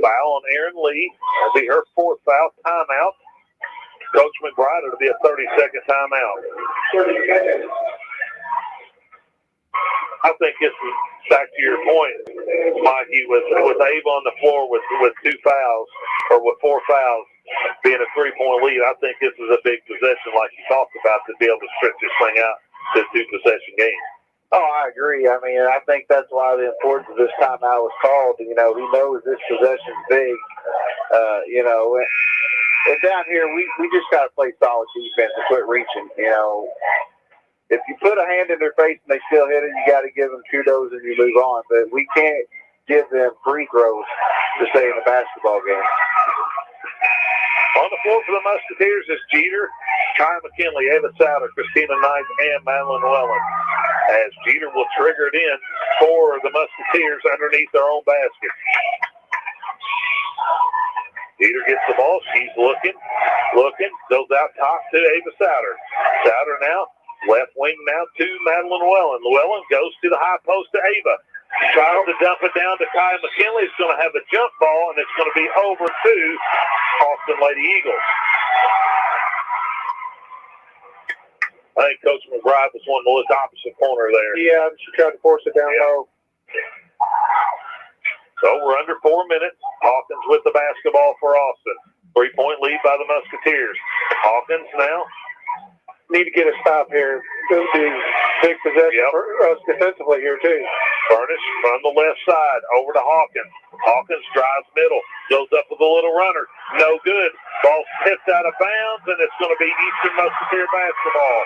Speaker 1: Foul on Aaron Lee. That'll be her fourth foul. Timeout. Coach McBride, it'll be a 30-second timeout. I think this is back to your point, Mikey, with Ava on the floor with 2 fouls, or with 4 fouls, being a 3-point lead. I think this is a big possession, like you talked about, to be able to stretch this thing out to a 2-possession game.
Speaker 2: Oh, I agree. I mean, I think that's why the importance of this timeout was called. You know, he knows this possession's big. You know, and down here, we just got to play solid defense and quit reaching. You know, if you put a hand in their face and they still hit it, you got to give them kudos and you move on. But we can't give them free throws to stay in the basketball game.
Speaker 1: On the floor for the Musketeers is Jeter. Kyle McKinley, Ava Souter, Christina Knight, and Madeline Llewellyn. As Jeter will trigger it in for the Musketeers underneath their own basket. Jeter gets the ball. She's looking, goes out top to Ava Souter. Souter now, left wing now to Madeline Llewellyn. Llewellyn goes to the high post to Ava. Tries to dump it down to Kyle McKinley. It's going to have a jump ball, and it's going to be over to Austin Lady Eagles. I think Coach McBride was one to look opposite corner there.
Speaker 3: Yeah, she tried to force it down low.
Speaker 1: So we're under 4 minutes. Hawkins with the basketball for Austin. 3-point lead by the Musketeers. Hawkins now.
Speaker 3: Need to get a stop here. Going to be big possession for us defensively here, too.
Speaker 1: Furnish from the left side over to Hawkins. Hawkins drives middle. Goes up with a little runner. No good. Ball tipped out of bounds, and it's going to be Eastern Musketeer basketball.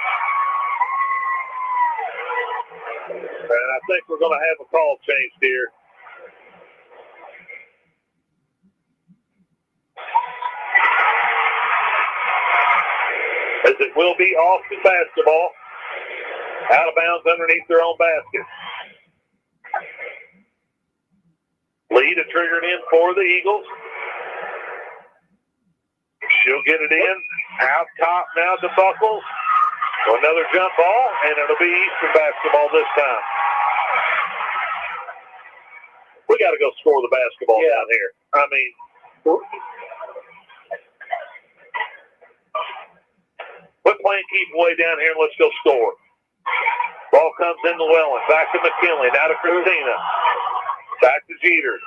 Speaker 1: And I think we're going to have a call changed here. As it will be Austin basketball. Out of bounds underneath their own basket. Lead and triggered in for the Eagles. She'll get it in. Out top now to Buckles. Another jump ball, and it'll be Eastern basketball this time. We got to go score the basketball down here. I mean, quit playing keep away down here and let's go score. Ball comes in Llewellyn. Back to McKinley. Now to Christina. Back to Jeter.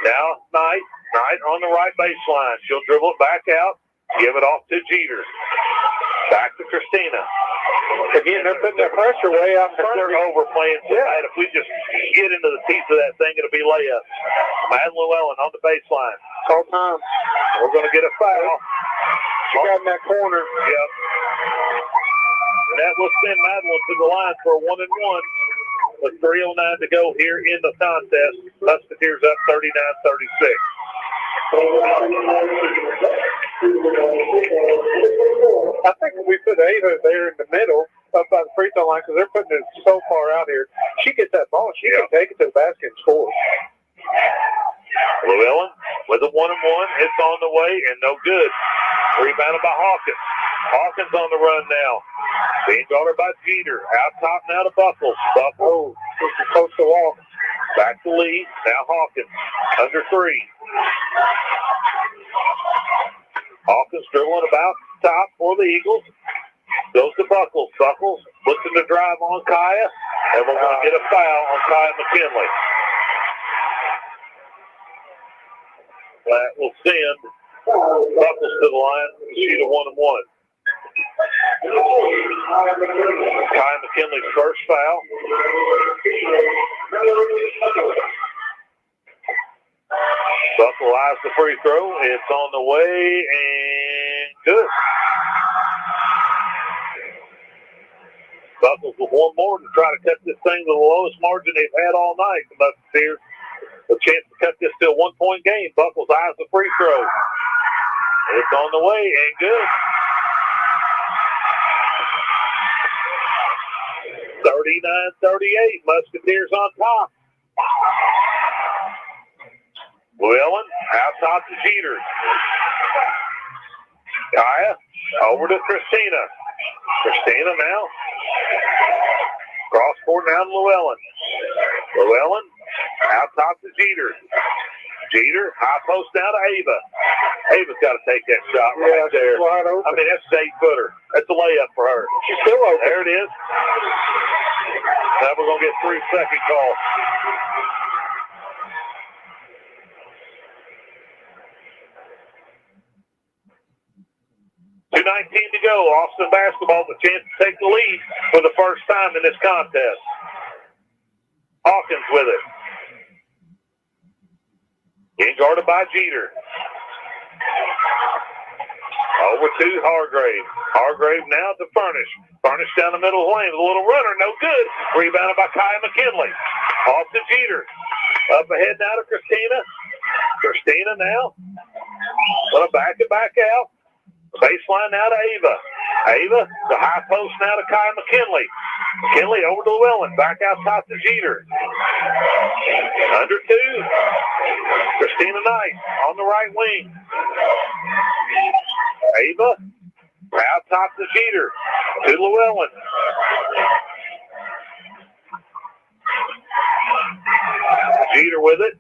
Speaker 1: Now Knight. Knight on the right baseline. She'll dribble it back out. Give it off to Jeter. Back to Christina.
Speaker 3: Again, they're putting their pressure way out in front.
Speaker 1: They're overplaying tonight. If we just get into the teeth of that thing, it'll be layup. Madeline Llewellyn on the baseline.
Speaker 3: All time.
Speaker 1: We're going to get a foul.
Speaker 3: She got in that corner.
Speaker 1: Yep. And that will send Madeline to the line for a 1-and-1 with 3:09 to go here in the contest. Musketeers up 39-36.
Speaker 3: I think when we put Ava there in the middle, up by the free throw line, because they're putting it so far out here, she gets that ball, she can take it to the basket and score.
Speaker 1: Llewellyn with a 1-and-1. It's on the way and no good. Rebounded by Hawkins. Hawkins on the run now. Being guarded by Jeter. Out top now to Buckles. Buckles.
Speaker 3: Close to wall.
Speaker 1: Back to Lee. Now Hawkins. Under 3. Hawkins dribbling about top for the Eagles. Goes to Buckles. Buckles looking to drive on Kaya. And we're going to get a foul on Kaya McKinley. That will send Buckles to the line to shoot a 1-and-1. Kaya McKinley's first foul. Buckle eyes the free throw. It's on the way and good. Buckles with one more to try to cut this thing to the lowest margin they've had all night. The Musketeers a chance to cut this to a 1-point game. Buckles eyes the free throw. It's on the way and good. 39-38. Musketeers on top. Llewellyn out top to Jeter. Kaya over to Christina. Christina now. Cross court now to Llewellyn. Llewellyn out top to Jeter. Jeter, high post now to Ava. Ava's got to take that shot right there.
Speaker 3: Wide open.
Speaker 1: I mean, that's an 8-footer. That's a layup for her.
Speaker 3: She's still open.
Speaker 1: There it is. Now we're going to get 3-second call. .2:19 to go. Austin basketball with a chance to take the lead for the first time in this contest. Hawkins with it. Getting guarded by Jeter. Over to Hargrave. Hargrave now to Furnish. Furnish down the middle of the lane with a little runner. No good. Rebounded by Kaya McKinley. Off to Jeter. Up ahead now to Christina. Christina now. Gonna back it back out. Baseline now to Ava. Ava, the high post now to Kaya McKinley. McKinley over to Llewellyn. Back out top to Jeter. Under 2. Christina Knight on the right wing. Ava out top to Jeter. To Llewellyn. Jeter with it.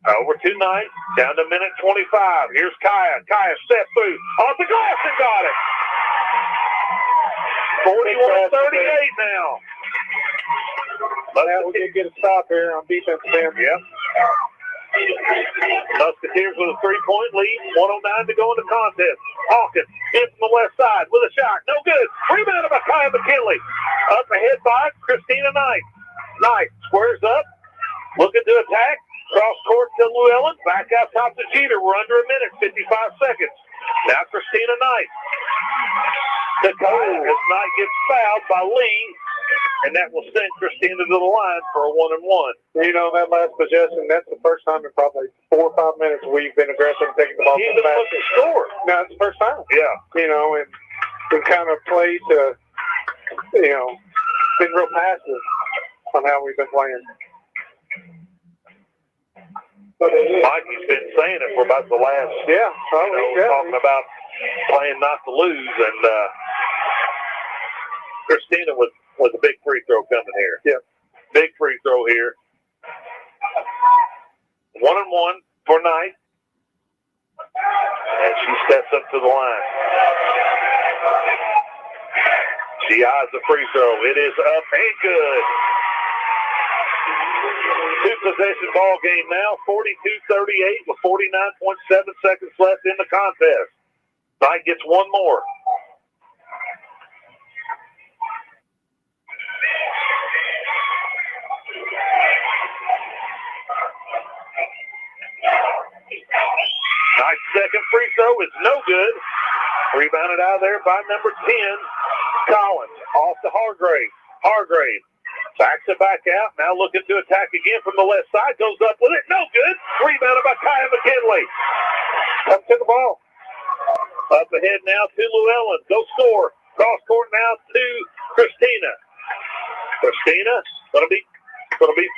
Speaker 1: Over to Knight. Down to minute 25. Here's Kaya. Kaya step through. Off the glass and got it. 41-38 now.
Speaker 3: We'll get a stop here on defense end.
Speaker 1: Yep. Musketeers with a 3-point lead. 1:09 to go in the contest. Hawkins in from the left side with a shot. No good. Rebounded by Kaya McKinley. Up ahead by Christina Knight. Knight squares up. Looking to attack. Cross court to Llewellyn. Back out top to Jeter. We're under a minute. 55 seconds. Now Christina Knight. To Kaya as Knight gets fouled by Lee. And that will send Christina to the line for a 1-and-1.
Speaker 3: You know, that last possession, that's the first time in probably 4 or 5 minutes we've been aggressive taking the ball.
Speaker 1: Even look to score.
Speaker 3: No, it's the first time.
Speaker 1: Yeah.
Speaker 3: You know, and we kind of played to, you know, been real passive on how we've been playing.
Speaker 1: Mikey's been saying it for about the last, talking about playing not to lose, and Christina with a big free throw coming here.
Speaker 3: Yeah.
Speaker 1: Big free throw here. 1-and-1 for Knight. And she steps up to the line. She eyes the free throw. It is up and good. 2-possession ball game now, 42-38 with 49.7 seconds left in the contest. Knight gets one more. Knight's second free throw is no good. Rebounded out of there by number 10, Collins. Off to Hargrave. Hargrave backs it back out. Now looking to attack again from the left side. Goes up with it. No good. Rebounded by Kaya McKinley. Up to the ball. Up ahead now to Llewellyn. Go score. Cross court now to Christina. Christina going to be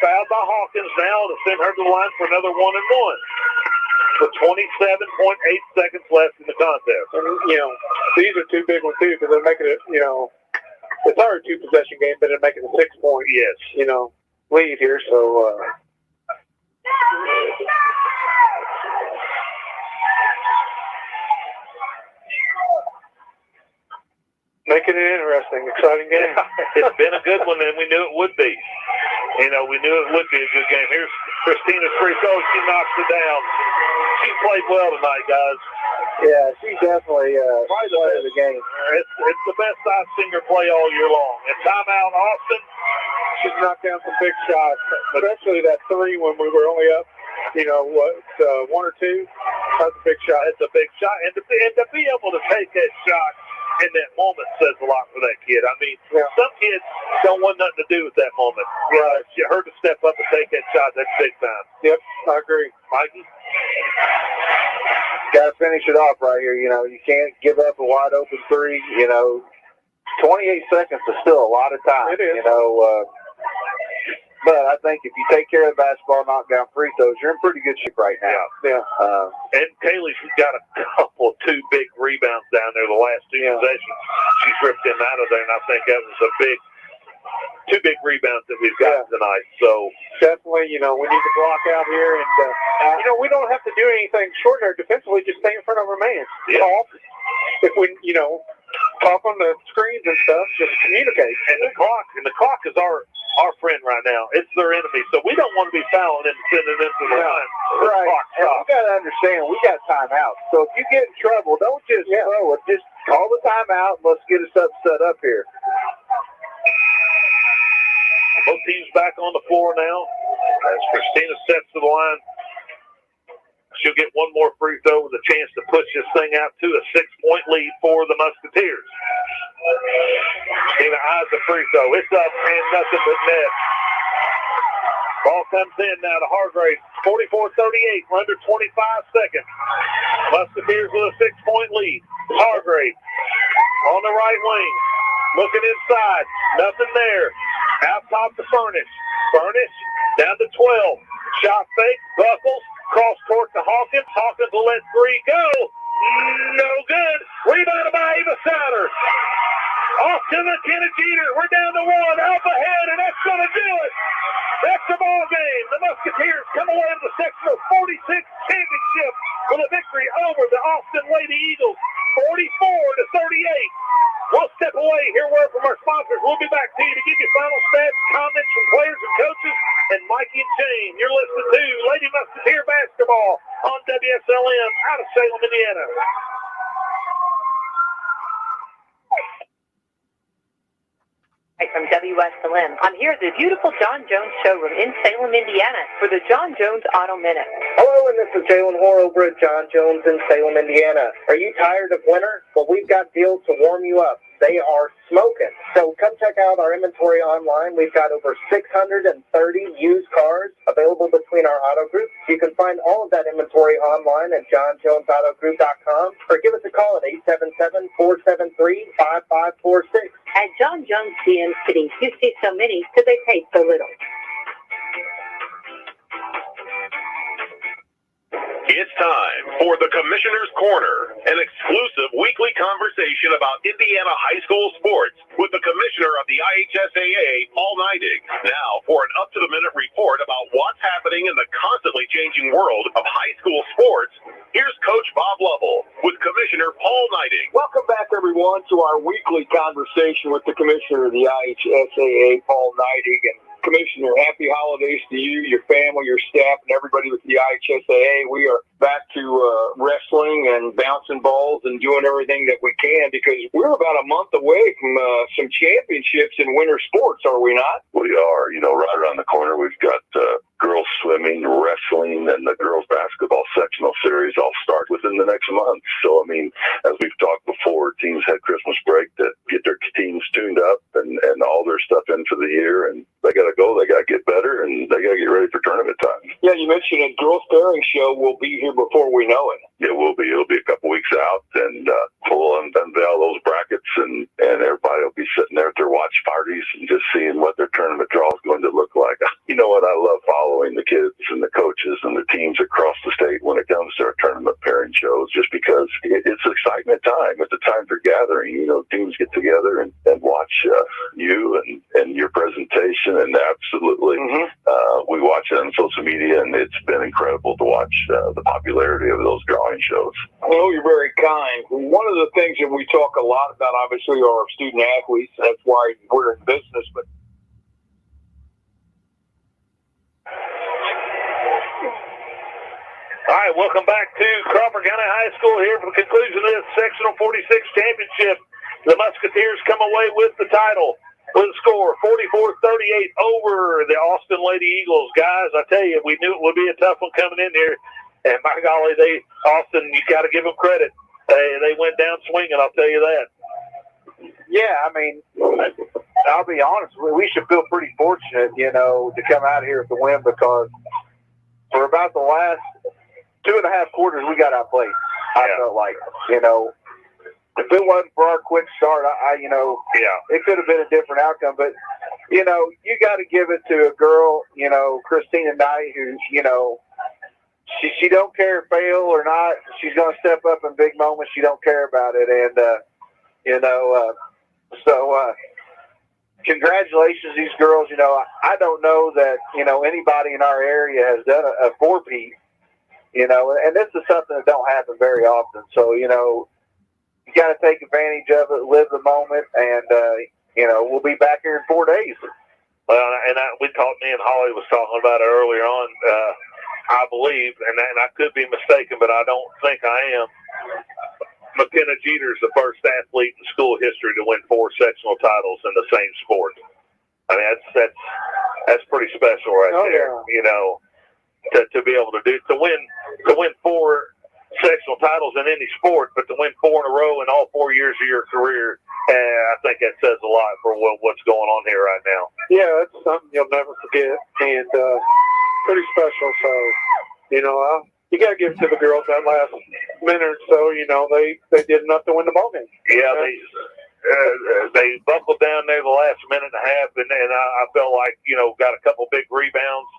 Speaker 1: fouled by Hawkins now to send her to the line for another 1-and-1. With 27.8 seconds left in the contest.
Speaker 3: And, you know, these are two big ones, too, because they're making it, you know, it's our 2-possession game, but they're making a 6-point,
Speaker 1: yes,
Speaker 3: you know, lead here. So, making it interesting, exciting game.
Speaker 1: It's been a good one, and we knew it would be. You know, we knew it would be a good game. Here's Christina's free throw. She knocks it down. She played well tonight, guys.
Speaker 2: Yeah, she definitely played the game.
Speaker 1: It's the best I've seen her play all year long. And timeout, Austin.
Speaker 3: She's knocked down some big shots, especially that 3 when we were only up, you know, 1 or 2. That's a big shot.
Speaker 1: It's a big shot. And to be able to take that shot in that moment says a lot for that kid. I mean, some kids don't want nothing to do with that moment.
Speaker 3: Right.
Speaker 1: You heard to step up and take that shot. That's big time.
Speaker 3: Yep, I agree.
Speaker 1: Mikey?
Speaker 2: Got to finish it off right here. You know, you can't give up a wide open 3. You know, 28 seconds is still a lot of time.
Speaker 3: It is.
Speaker 2: You know, but I think if you take care of the basketball, knock down free throws, you're in pretty good shape right now.
Speaker 3: Yeah.
Speaker 1: And Kaylee's got a couple, 2 big rebounds down there the last 2 possessions. She's ripped them out of there, and I think that was a big 2 big rebounds that we've got tonight. So
Speaker 3: definitely, you know, we need to block out here, and you know, we don't have to do anything extraordinary defensively. Just stay in front of our man.
Speaker 1: Yeah.
Speaker 3: Talk. If we, you know, talk on the screens and stuff, just communicate.
Speaker 1: And the clock is our friend right now. It's their enemy, so we don't want to be fouling and sending them to the line.
Speaker 2: Right. And we got to understand, we got timeout. So if you get in trouble, don't just throw it. Just call the timeout. Let's get us set up here.
Speaker 1: Both teams back on the floor now. As Christina steps to the line, she'll get one more free throw with a chance to push this thing out to a 6-point lead for the Musketeers. Christina eyes the free throw. It's up and nothing but net. Ball comes in now to Hargrave. 44-38, under 25 seconds. Musketeers with a 6-point lead. Hargrave on the right wing. Looking inside. Nothing there. Out top to Furnish. Furnish down to 12. Shot fake. Buckles. Cross court to Hawkins. Hawkins will let three go. No good. Rebounded by Ava Sauter. Off to McKenna Jeter. We're down to one. Up ahead, and that's going to do it. That's the ball game. The Musketeers come away with the Sectional 46 Championship with a victory over the Austin Lady Eagles, 44-38. We'll step away, hear word from our sponsors. We'll be back to you to give you final stats, comments from players and coaches, and Mikey and Shane. You're listening to Lady Musketeer Basketball on WSLM out of Salem, Indiana.
Speaker 4: From WSLM, I'm here at the beautiful John Jones showroom in Salem, Indiana for the John Jones Auto Minute.
Speaker 6: Hello, and this is Jalen Hoare over at John Jones in Salem, Indiana. Are you tired of winter? Well, we've got deals to warm you up. They are smoking. So come check out our inventory online. We've got over 630 used cars available between our auto groups. You can find all of that inventory online at johnjonesautogroup.com or give us a call at 877-473-5546.
Speaker 4: At John Jones GM City, you see so many because they pay so little.
Speaker 8: It's time for the Commissioner's Corner, an exclusive weekly conversation about Indiana high school sports with the Commissioner of the IHSAA, Paul Neidig. Now for an up-to-the-minute report about what's happening in the constantly changing world of high school sports, here's Coach Bob Lovell with Commissioner Paul Neidig.
Speaker 9: Welcome back, everyone, to our weekly conversation with the Commissioner of the IHSAA, Paul Neidig. And Commissioner, happy holidays to you, your family, your staff, and everybody with the IHSAA. We are back to wrestling and bouncing balls and doing everything that we can because we're about a month away from some championships in winter sports, are we not?
Speaker 10: We are. You know, right around the corner, we've got girls swimming, wrestling, and the girls basketball sectional series all start within the next month. So, I mean, as we've talked before, teams had Christmas break to get their teams tuned up and all their stuff in for the year, and they got to go, they got to get better, and they got to get ready for tournament time.
Speaker 9: Yeah, you mentioned a girls pairing show will be here before we know it.
Speaker 10: It will be. It'll be a couple weeks out, and we'll unveil those brackets, and everybody will be sitting there at their watch parties and just seeing what their tournament draw is going to look like. You know what? I love following the kids and the coaches and the teams across the state when it comes to our tournament pairing shows, just because it's an excitement time. It's a time for gathering. You know, teams get together and watch you and your presentation, and absolutely, we watch it on social media, and it's been incredible to watch the popularity of those drawing shows.
Speaker 9: Well, you're very kind. One of the things that we talk a lot about, obviously, are our student athletes. That's why we're in business. But
Speaker 1: All right, welcome back to Crawford County High School here for the conclusion of this Sectional 46 Championship. The Musketeers come away with the title with a score 44-38 over the Austin Lady Eagles. Guys, I tell you, we knew it would be a tough one coming in here. And by golly, Austin, you got to give them credit. They went down swinging, I'll tell you that.
Speaker 2: Yeah, I mean, I'll be honest, we should feel pretty fortunate, you know, to come out here with the win because for about the last 2.5 quarters, we got outplayed. I felt like, you know, if it wasn't for our quick start, it could have been a different outcome. But, you know, you got to give it to a girl, you know, Christina Knight, who, you know, she don't care if fail or not. She's going to step up in big moments. She don't care about it. And, congratulations, these girls. You know, I don't know that, you know, anybody in our area has done a four-peat, you know, and this is something that don't happen very often. So, you know, you got to take advantage of it, live the moment, and, you know, we'll be back here in 4 days.
Speaker 1: Well, and me and Holly was talking about it earlier on. I believe, and I could be mistaken, but I don't think I am, McKenna Jeter is the first athlete in school history to win 4 sectional titles in the same sport. I mean, that's pretty special right there. Yeah. You know, to be able to win 4 sectional titles in any sport, but to win 4 in a row in all 4 years of your career And I think that says a lot for what's going on here right now.
Speaker 3: Yeah, it's something you'll never forget, and pretty special. So, you got to give it to the girls that last minute or so. They did enough to win the ball game.
Speaker 1: Yeah, they buckled down there the last minute and a half, and I felt like, got a couple big rebounds,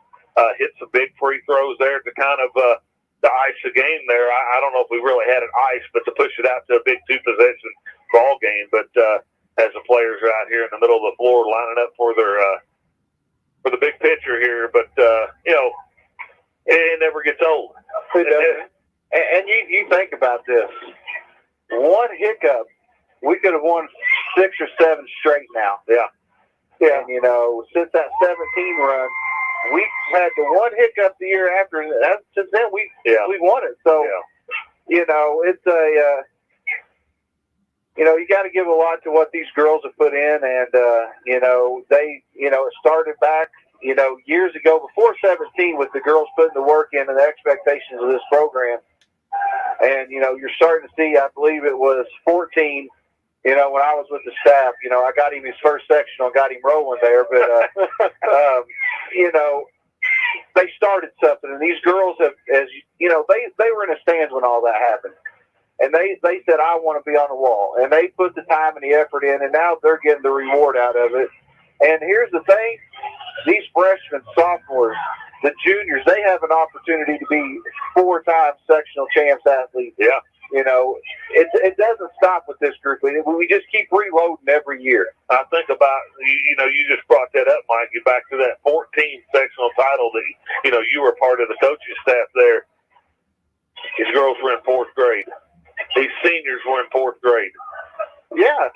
Speaker 1: hit some big free throws there to kind of to ice the game there. I don't know if we really had an ice, but to push it out to a big 2-possession ball game. But as the players are out here in the middle of the floor lining up for the big picture here, but it never gets old.
Speaker 2: And you think about this. One hiccup, we could have won 6 or 7 straight now.
Speaker 1: Yeah.
Speaker 2: And, since that 17 run, we had the one hiccup the year after. Since then, we won it. So, it's a, you got to give a lot to what these girls have put in. And, it started back, years ago, before 17, with the girls putting the work in and the expectations of this program. And, you're starting to see, I believe it was 14, when I was with the staff, I got him his first sectional, got him rolling there. But, they started something. And these girls have, they were in the stands when all that happened. And they said, I want to be on the wall. And they put the time and the effort in, and now they're getting the reward out of it. And here's the thing. These freshmen, sophomores, the juniors, they have an opportunity to be 4-time sectional champs athletes.
Speaker 1: Yeah.
Speaker 2: It doesn't stop with this group. We just keep reloading every year.
Speaker 1: I think about, you just brought that up, Mike. You back to that 14th sectional title that, you were part of the coaching staff there. These girls were in 4th grade. These seniors were in 4th grade.
Speaker 2: Yeah.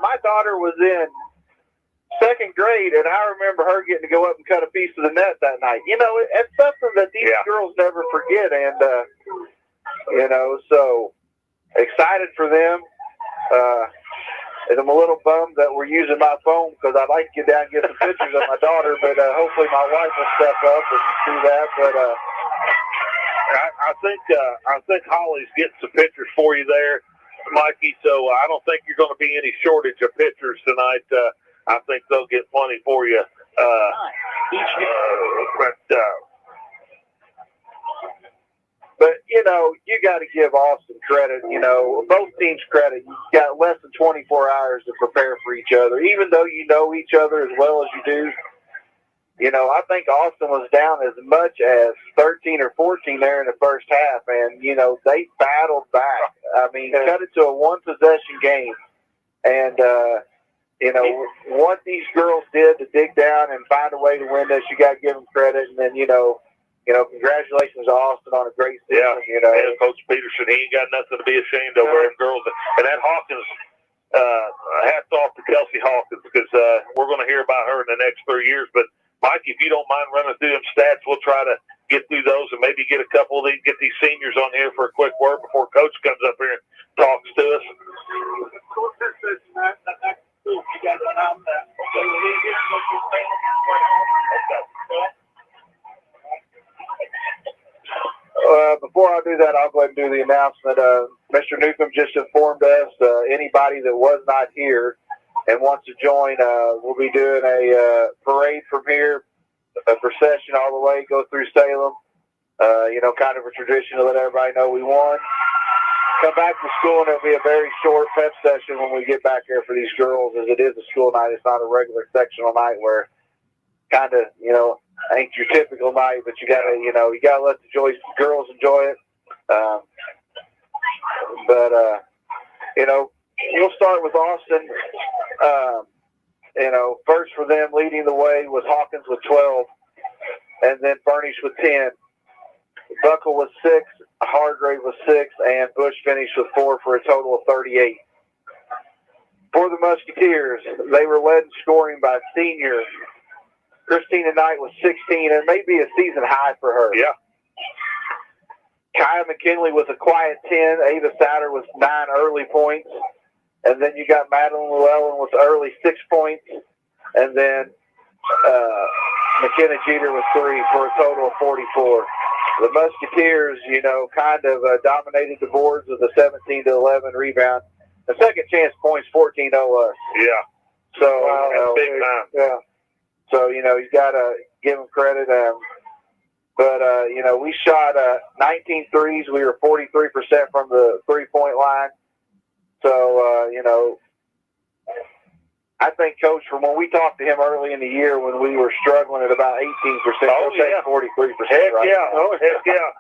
Speaker 2: My daughter was in 2nd grade, and I remember her getting to go up and cut a piece of the net that night. It's something that these girls never forget, and, so excited for them. And I'm a little bummed that we're using my phone because I'd like to get down and get some pictures of my daughter, but hopefully my wife will step up and do that. But
Speaker 1: I think Holly's getting some pictures for you there, Mikey, so I don't think you're going to be any shortage of pictures tonight. I think they'll get plenty for you.
Speaker 2: But you got to give Austin credit, both teams credit. You got less than 24 hours to prepare for each other, even though you know each other as well as you do. I think Austin was down as much as 13 or 14 there in the first half, and, they battled back. I mean, cut it to a 1-possession game. And, what these girls did to dig down and find a way to win this, you got to give them credit. And then, congratulations to Austin on a great season.
Speaker 1: And Coach Peterson, he ain't got nothing to be ashamed of them girls. And that Hawkins, hats off to Kelsey Hawkins, because we're going to hear about her in the next 3 years. But, Mike, if you don't mind running through them stats, we'll try to get through those and maybe get a couple of these, get these seniors on here for a quick word before Coach comes up here and talks to us.
Speaker 2: Before I do that, I'll go ahead and do the announcement. Mr. Newcomb just informed us anybody that was not here and wants to join, we'll be doing a parade from here, a procession all the way, go through Salem, kind of a tradition to let everybody know we won. Come back to school, and it'll be a very short pep session when we get back here for these girls, as it is a school night. It's not a regular sectional night where kind of, ain't your typical night, but you gotta let the girls enjoy it. We'll start with Austin. First for them, leading the way was Hawkins with 12, and then Furnish with 10. Buckle with 6, Hargrave with 6, and Bush finished with 4 for a total of 38. For the Musketeers, they were led in scoring by senior Christina Knight with 16, and may be a season high for her.
Speaker 1: Yeah.
Speaker 2: Kaya McKinley with a quiet 10. Ava Souter with 9 early points. And then you got Madeline Llewellyn with early 6 points. And then McKenna Jeter with 3 for a total of 44. The Musketeers, kind of dominated the boards with a 17-11 rebound. the second chance points 14-0 us.
Speaker 1: Yeah.
Speaker 2: So,
Speaker 3: Wow,
Speaker 2: you know,
Speaker 1: big time.
Speaker 3: Yeah.
Speaker 2: so, you know, you got to give them credit. But, you know, we shot 19 threes. We were 43% from the three-point line. So, you know, I think, Coach, from when we talked to him early in the year when we were struggling at about 18%,
Speaker 1: Oh,
Speaker 2: we'll
Speaker 1: yeah.
Speaker 2: take 43%
Speaker 1: Heck
Speaker 2: right
Speaker 1: yeah.
Speaker 2: now.
Speaker 1: Oh, heck yeah.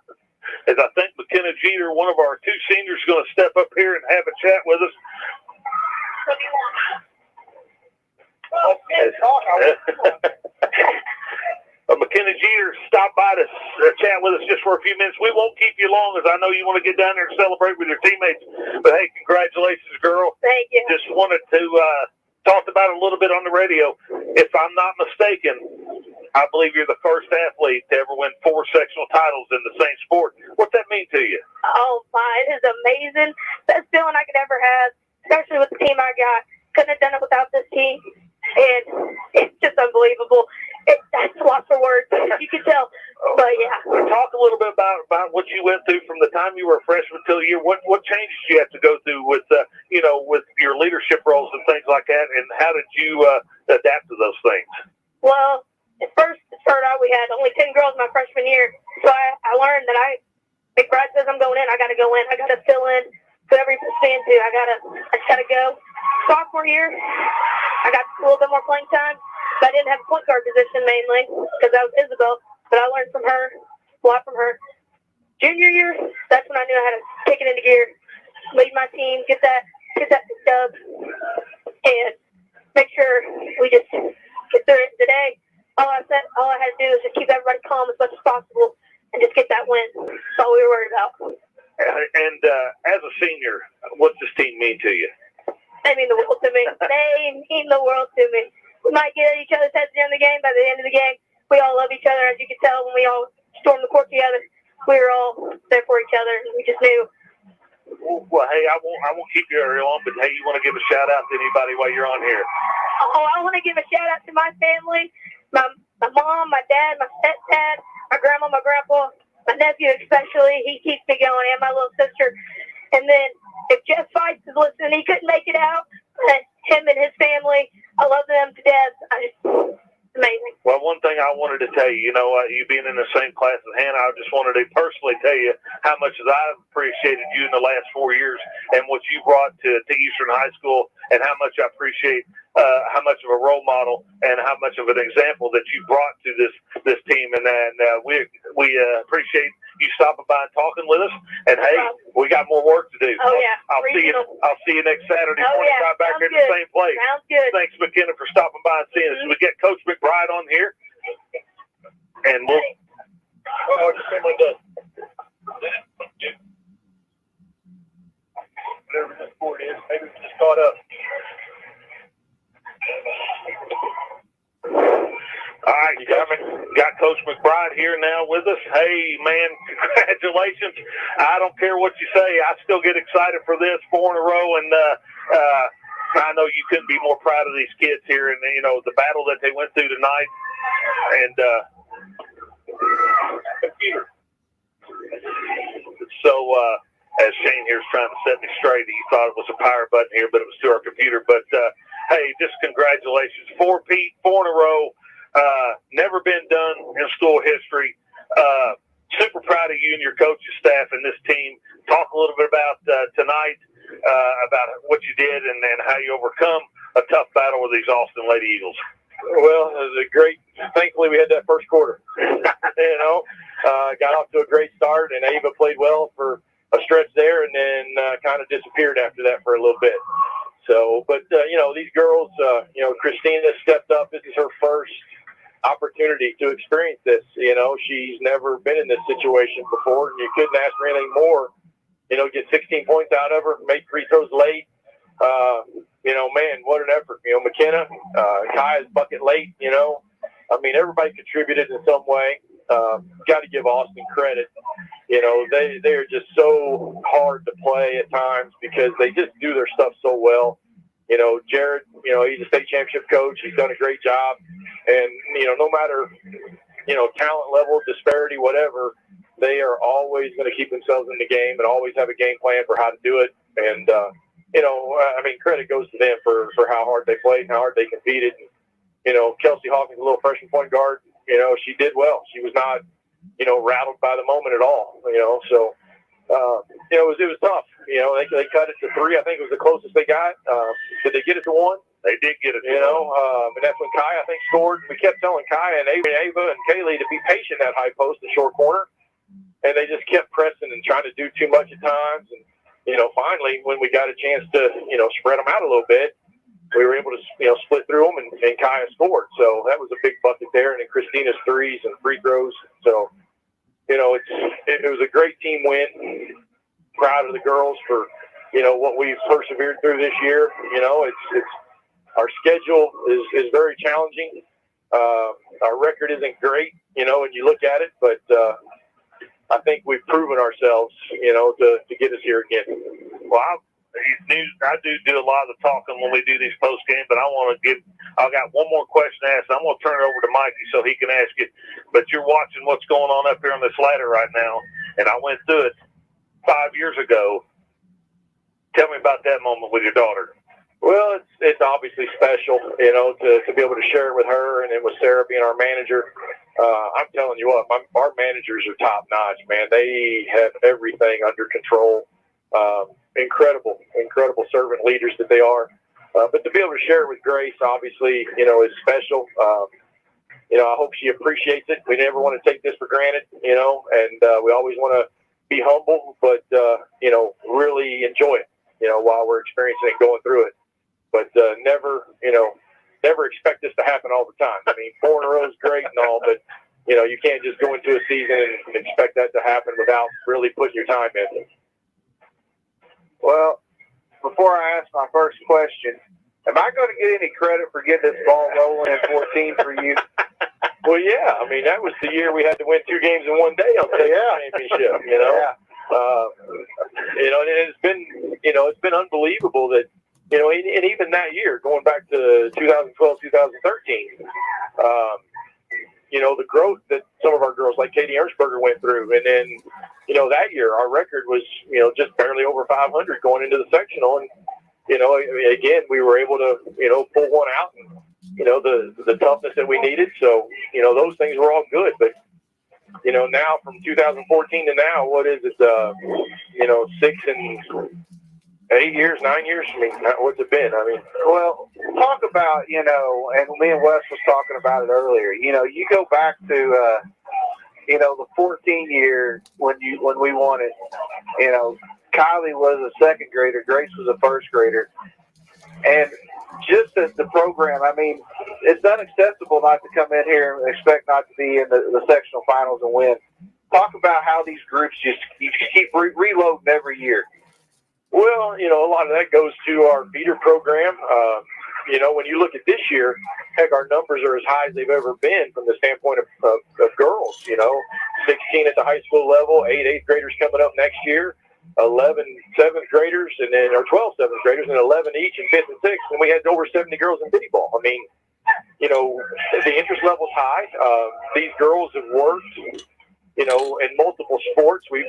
Speaker 1: As I think McKenna Jeter, one of our two seniors, is going to step up here and have a chat with us. McKenna Jeter stopped by to chat with us just for a few minutes. We won't keep you long, as I know you want to get down there and celebrate with your teammates. But, hey, congratulations, girl.
Speaker 5: Thank you.
Speaker 1: Just wanted to talk about it a little bit on the radio. If I'm not mistaken, I believe you're the first athlete to ever win 4 sectional titles in the same sport. What's that mean to you?
Speaker 5: Oh, my, it is amazing. Best feeling I could ever have, especially with the team I got. Couldn't have done it without this team. And it's just unbelievable. That's a lot for words, you can tell. But, yeah.
Speaker 1: Talk a little bit about what you went through from the time you were a freshman till you. What changes you have to go through with, you know, with your leadership roles and things like that, and how did you adapt to those things?
Speaker 5: Well, at first, to start out, we had only 10 girls my freshman year. So I learned that McBride says I'm going in, I got to go in. I got to fill in whoever he puts me into. I just got to go. Sophomore year, I got a little bit more playing time. But I didn't have a point guard position mainly because I was Isabel. But I learned from her, a lot from her. Junior year, that's when I knew how to kick it into gear, lead my team, get that dub, and make sure we just get through it today. All I had to do was just keep everybody calm as much as possible and just get that win. That's all we were worried about.
Speaker 1: And as a senior, what's this team mean to you?
Speaker 5: They mean the world to me. They mean the world to me. We might get at each other's heads during the game. By the end of the game, we all love each other. As you can tell, when we all stormed the court together, we were all there for each other. And we just knew.
Speaker 1: Well, hey, I won't keep you very long, but hey, you want to give a shout out to anybody while you're on here?
Speaker 5: Oh, I want to give a shout out to my family, my mom, my dad, my stepdad, my grandma, my grandpa, my nephew especially. He keeps me going, and my little sister. And then if Jeff Feist is listening, he couldn't make it out. But him and his family, I love them to death. Amazing.
Speaker 1: Well, one thing I wanted to tell you, you know, you being in the same class as Hannah, I just wanted to personally tell you how much I've appreciated you in the last 4 years and what you brought to Eastern High School, and how much I appreciate how much of a role model and how much of an example that you brought to this team. And we appreciate you stopping by and talking with us. And hey, we got more work to do.
Speaker 5: Oh yeah.
Speaker 1: I'll see you next Saturday morning right back here in
Speaker 5: good.
Speaker 1: the same place.
Speaker 5: Sounds good.
Speaker 1: Thanks, McKenna, for stopping by and seeing us. We get Coach McBride on here, and we'll. Whatever this board is, maybe we just caught up. All right, got Coach McBride here now with us. Hey, man, congratulations. I don't care what you say. I still get excited for this 4 in a row, and I know you couldn't be more proud of these kids here and, you know, the battle that they went through tonight. And computer. So, as Shane here is trying to set me straight, he thought it was a power button here, but it was to our computer. But, hey, just congratulations. 4 in a row. Never been done in school history. Super proud of you and your coaching staff and this team. Talk a little bit about tonight, about what you did and how you overcome a tough battle with these Austin Lady Eagles.
Speaker 11: Well, it was a great. Thankfully, we had that first quarter. You know, got off to a great start, and Ava played well for a stretch there, and then kind of disappeared after that for a little bit. So, but you know, these girls, you know, Christina stepped up. This is her first opportunity to experience this. You know, she's never been in this situation before, and you couldn't ask for anything more. You know, get 16 points out of her, make free throws late. You know, man, what an effort. You know, McKenna, Kaya's bucket late, you know. I mean, everybody contributed in some way. Got to give Austin credit. You know, they're just so hard to play at times because they just do their stuff so well. You know, Jared, you know, he's a state championship coach. He's done a great job. And, you know, no matter, you know, talent level, disparity, whatever, they are always going to keep themselves in the game and always have a game plan for how to do it. And, credit goes to them for how hard they played and how hard they competed. Kelsey Hawkins, a little freshman point guard, she did well. She was not, rattled by the moment at all, so, it was tough. They cut it to 3. I think it was the closest they got. Did they get it to 1?
Speaker 1: They did get it.
Speaker 11: And that's when Kai, I think, scored. We kept telling Kai and Ava and Kaylee to be patient at high post and short corner. And they just kept pressing and trying to do too much at times. And, finally, when we got a chance to, spread them out a little bit, we were able to, split through them, and Kaya scored. So that was a big bucket there. And then Christina's threes and free throws. So, it was a great team win. Proud of the girls for, what we've persevered through this year. It's our schedule is very challenging. Our record isn't great, when you look at it, but I think we've proven ourselves, to get us here again.
Speaker 1: Well, I do a lot of the talking when we do these post games, but I got one more question to ask. I'm going to turn it over to Mikey so he can ask it. But you're watching what's going on up here on this ladder right now, and I went through it 5 years ago. Tell me about that moment with your daughter.
Speaker 11: Well, it's obviously special, to be able to share it with her, and then with Sarah being our manager. I'm telling you what, our managers are top notch, man. They have everything under control. Incredible servant leaders that they are. But to be able to share it with Grace, obviously, is special. I hope she appreciates it. We never want to take this for granted, and we always want to be humble, but, really enjoy it, while we're experiencing it, going through it. But never expect this to happen all the time. 4 in a row is great and all, but, you can't just go into a season and expect that to happen without really putting your time in.
Speaker 2: Well, before I ask my first question, am I going to get any credit for getting this ball rolling in 14 for you?
Speaker 11: Well, yeah. That was the year we had to win 2 games in one day on the championship.
Speaker 2: Yeah.
Speaker 11: It's been unbelievable that, and even that year, going back to 2012, 2013, the growth that some of our girls like Katie Ernstberger went through. And then, that year our record was, just barely over 500 going into the sectional. And, again, we were able to, pull one out and, the toughness that we needed. So, those things were all good. But, now from 2014 to now, what is it, 6 and 8 years, 9 years? What's it been?
Speaker 2: Well, talk about, and me and Wes was talking about it earlier. You go back to, the 14 year when we won it. Kylie was a second grader, Grace was a first grader, and just as the program, it's unacceptable not to come in here and expect not to be in the sectional finals and win. Talk about how these groups you keep reloading every year.
Speaker 11: Well, a lot of that goes to our feeder program. When you look at this year, heck, our numbers are as high as they've ever been from the standpoint of girls. 16 at the high school level, 8 8th graders coming up next year, 11 7th graders, and then 12 7th graders, and 11 each in 5th and 6th, and we had over 70 girls in bitty ball. The interest level's high. These girls have worked, in multiple sports. We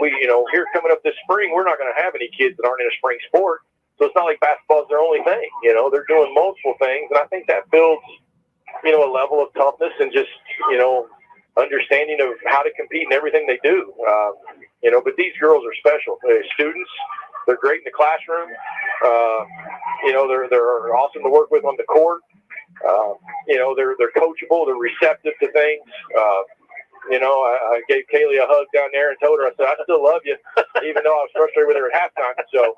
Speaker 11: here coming up this spring, we're not going to have any kids that aren't in a spring sport. So it's not like basketball's their only thing. They're doing multiple things, and I think that builds, a level of toughness and just, understanding of how to compete in everything they do. But these girls are special. They're students. They're great in the classroom. They're awesome to work with on the court. They're coachable. They're receptive to things. I gave Kaylee a hug down there and told her, I said, I still love you, even though I was frustrated with her at halftime. So,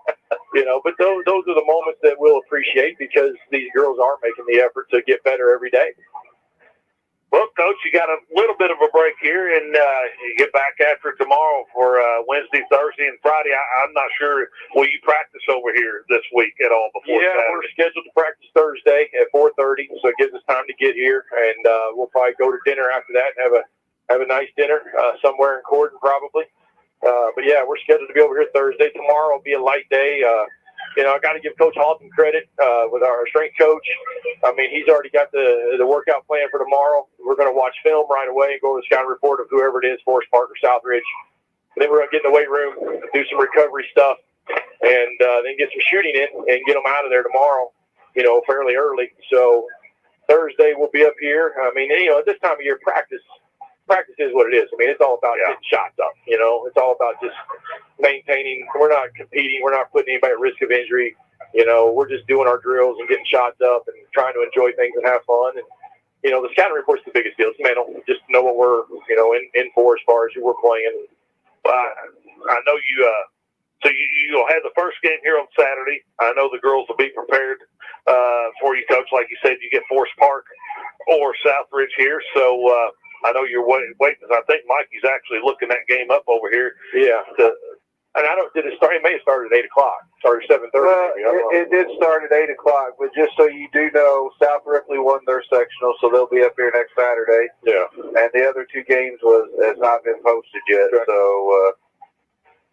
Speaker 11: but those are the moments that we'll appreciate because these girls are making the effort to get better every day.
Speaker 1: Well, Coach, you got a little bit of a break here, and you get back after tomorrow for Wednesday, Thursday, and Friday. I'm not sure. Will you practice over here this week at all before Saturday?
Speaker 11: We're scheduled to practice Thursday at 4:30, so it gives us time to get here, and we'll probably go to dinner after that and have a nice dinner somewhere in Corden probably. But, yeah, we're scheduled to be over here Thursday. Tomorrow will be a light day. I got to give Coach Halton credit with our strength coach. He's already got the workout plan for tomorrow. We're going to watch film right away and go to the scouting report of whoever it is, Forest Park or Southridge. And then we're going to get in the weight room, do some recovery stuff, and then get some shooting in and get them out of there tomorrow, fairly early. So Thursday we'll be up here. I mean, at this time of year, practice is what it is. I mean, it's all about getting shots up. It's all about just maintaining. We're not competing. We're not putting anybody at risk of injury. We're just doing our drills and getting shots up and trying to enjoy things and have fun. And the scouting report's the biggest deal. It's mental. Just know what we're in for as far as who we're playing.
Speaker 1: I know you. So you'll have the first game here on Saturday. I know the girls will be prepared for you, Coach. Like you said, you get Forest Park or Southridge here. So I know you're waiting. I think Mikey's actually looking that game up over here.
Speaker 11: Yeah. And I don't. Did it start? It may have started at 8 o'clock. Started 7:30.
Speaker 2: It did start at 8 o'clock, but just so you do know, South Ripley won their sectional, so they'll be up here next Saturday.
Speaker 11: Yeah.
Speaker 2: And the other two games has not been posted yet. Right. So,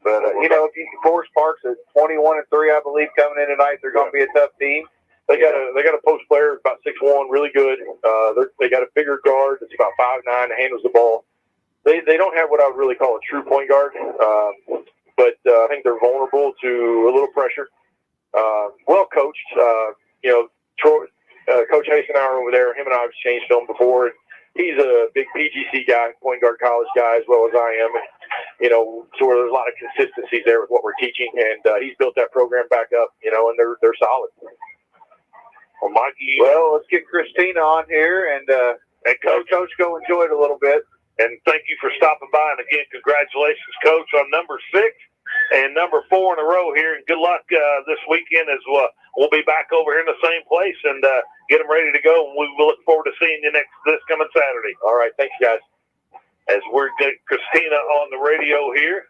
Speaker 2: if you Forest Park's at 21-3, I believe, coming in tonight, they're going to be a tough team.
Speaker 11: They got a post player about 6'1", really good. They got a bigger guard that's about 5'9", that handles the ball. They don't have what I would really call a true point guard, but I think they're vulnerable to a little pressure. Well coached, Troy, Coach Hasenauer over there. Him and I have changed film before. And he's a big PGC guy, point guard college guy, as well as I am. And so there's a lot of consistencies there with what we're teaching, and he's built that program back up. And they're solid.
Speaker 1: Well, Mikey.
Speaker 2: Well, let's get Christina on here and Coach go enjoy it a little bit.
Speaker 1: And thank you for stopping by. And again, congratulations, Coach, on number 6 and number 4 in a row here. And good luck this weekend as well. We'll be back over here in the same place and get them ready to go. And we will look forward to seeing you this coming Saturday.
Speaker 11: All right, thanks, guys.
Speaker 1: As we're getting Christina on the radio here.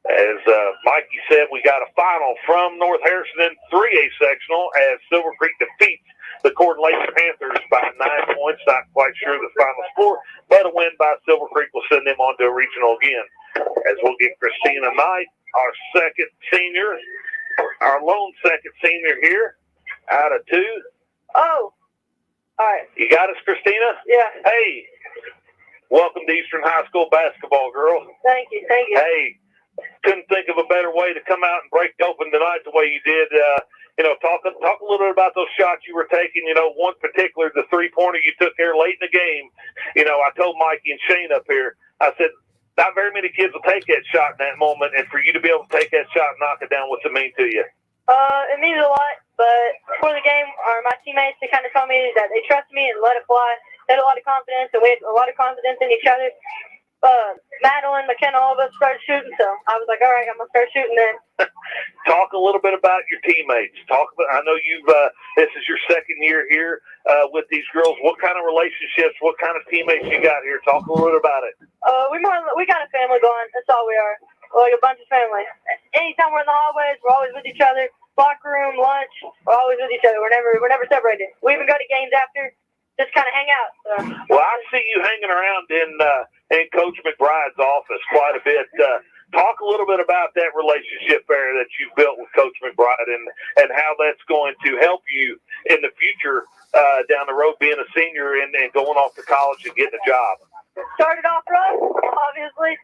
Speaker 1: As Mikey said, we got a final from North Harrison 3A sectional as Silver Creek defeats the Coeur d'Alene Panthers by 9 points. Not quite sure the final score, but a win by Silver Creek will send them on to a regional again. As we'll get Christina Knight, our second senior, our lone second senior here, out of 2.
Speaker 12: Oh, all right.
Speaker 1: You got us, Christina?
Speaker 12: Yeah.
Speaker 1: Hey, welcome to Eastern High School basketball, girl.
Speaker 12: Thank you.
Speaker 1: Hey, couldn't think of a better way to come out and break open tonight the way you did. Talk a little bit about those shots you were taking. One particular, the 3-pointer you took here late in the game. I told Mikey and Shane up here, I said, not very many kids will take that shot in that moment, and for you to be able to take that shot and knock it down, what's it mean to you?
Speaker 12: It means a lot, but before the game, my teammates, they kind of told me that they trust me and let it fly. They had a lot of confidence, and we had a lot of confidence in each other. Madeline, McKenna, all of us started shooting, so I was like, all right, I'm going to start shooting then.
Speaker 1: Talk a little bit about your teammates. I know this is your second year here with these girls. What kind of relationships, what kind of teammates you got here? Talk a little bit about it.
Speaker 12: We got a family going. That's all we are. Like a bunch of family. Anytime we're in the hallways, we're always with each other. Locker room, lunch, we're always with each other. We're never separated. We even go to games after, just kind of hang out. So.
Speaker 1: Well, I see you hanging around in Coach McBride's office quite a bit. Talk a little bit about that relationship there that you've built with Coach McBride and how that's going to help you in the future down the road being a senior and going off to college and getting a job.
Speaker 12: It started off rough, obviously,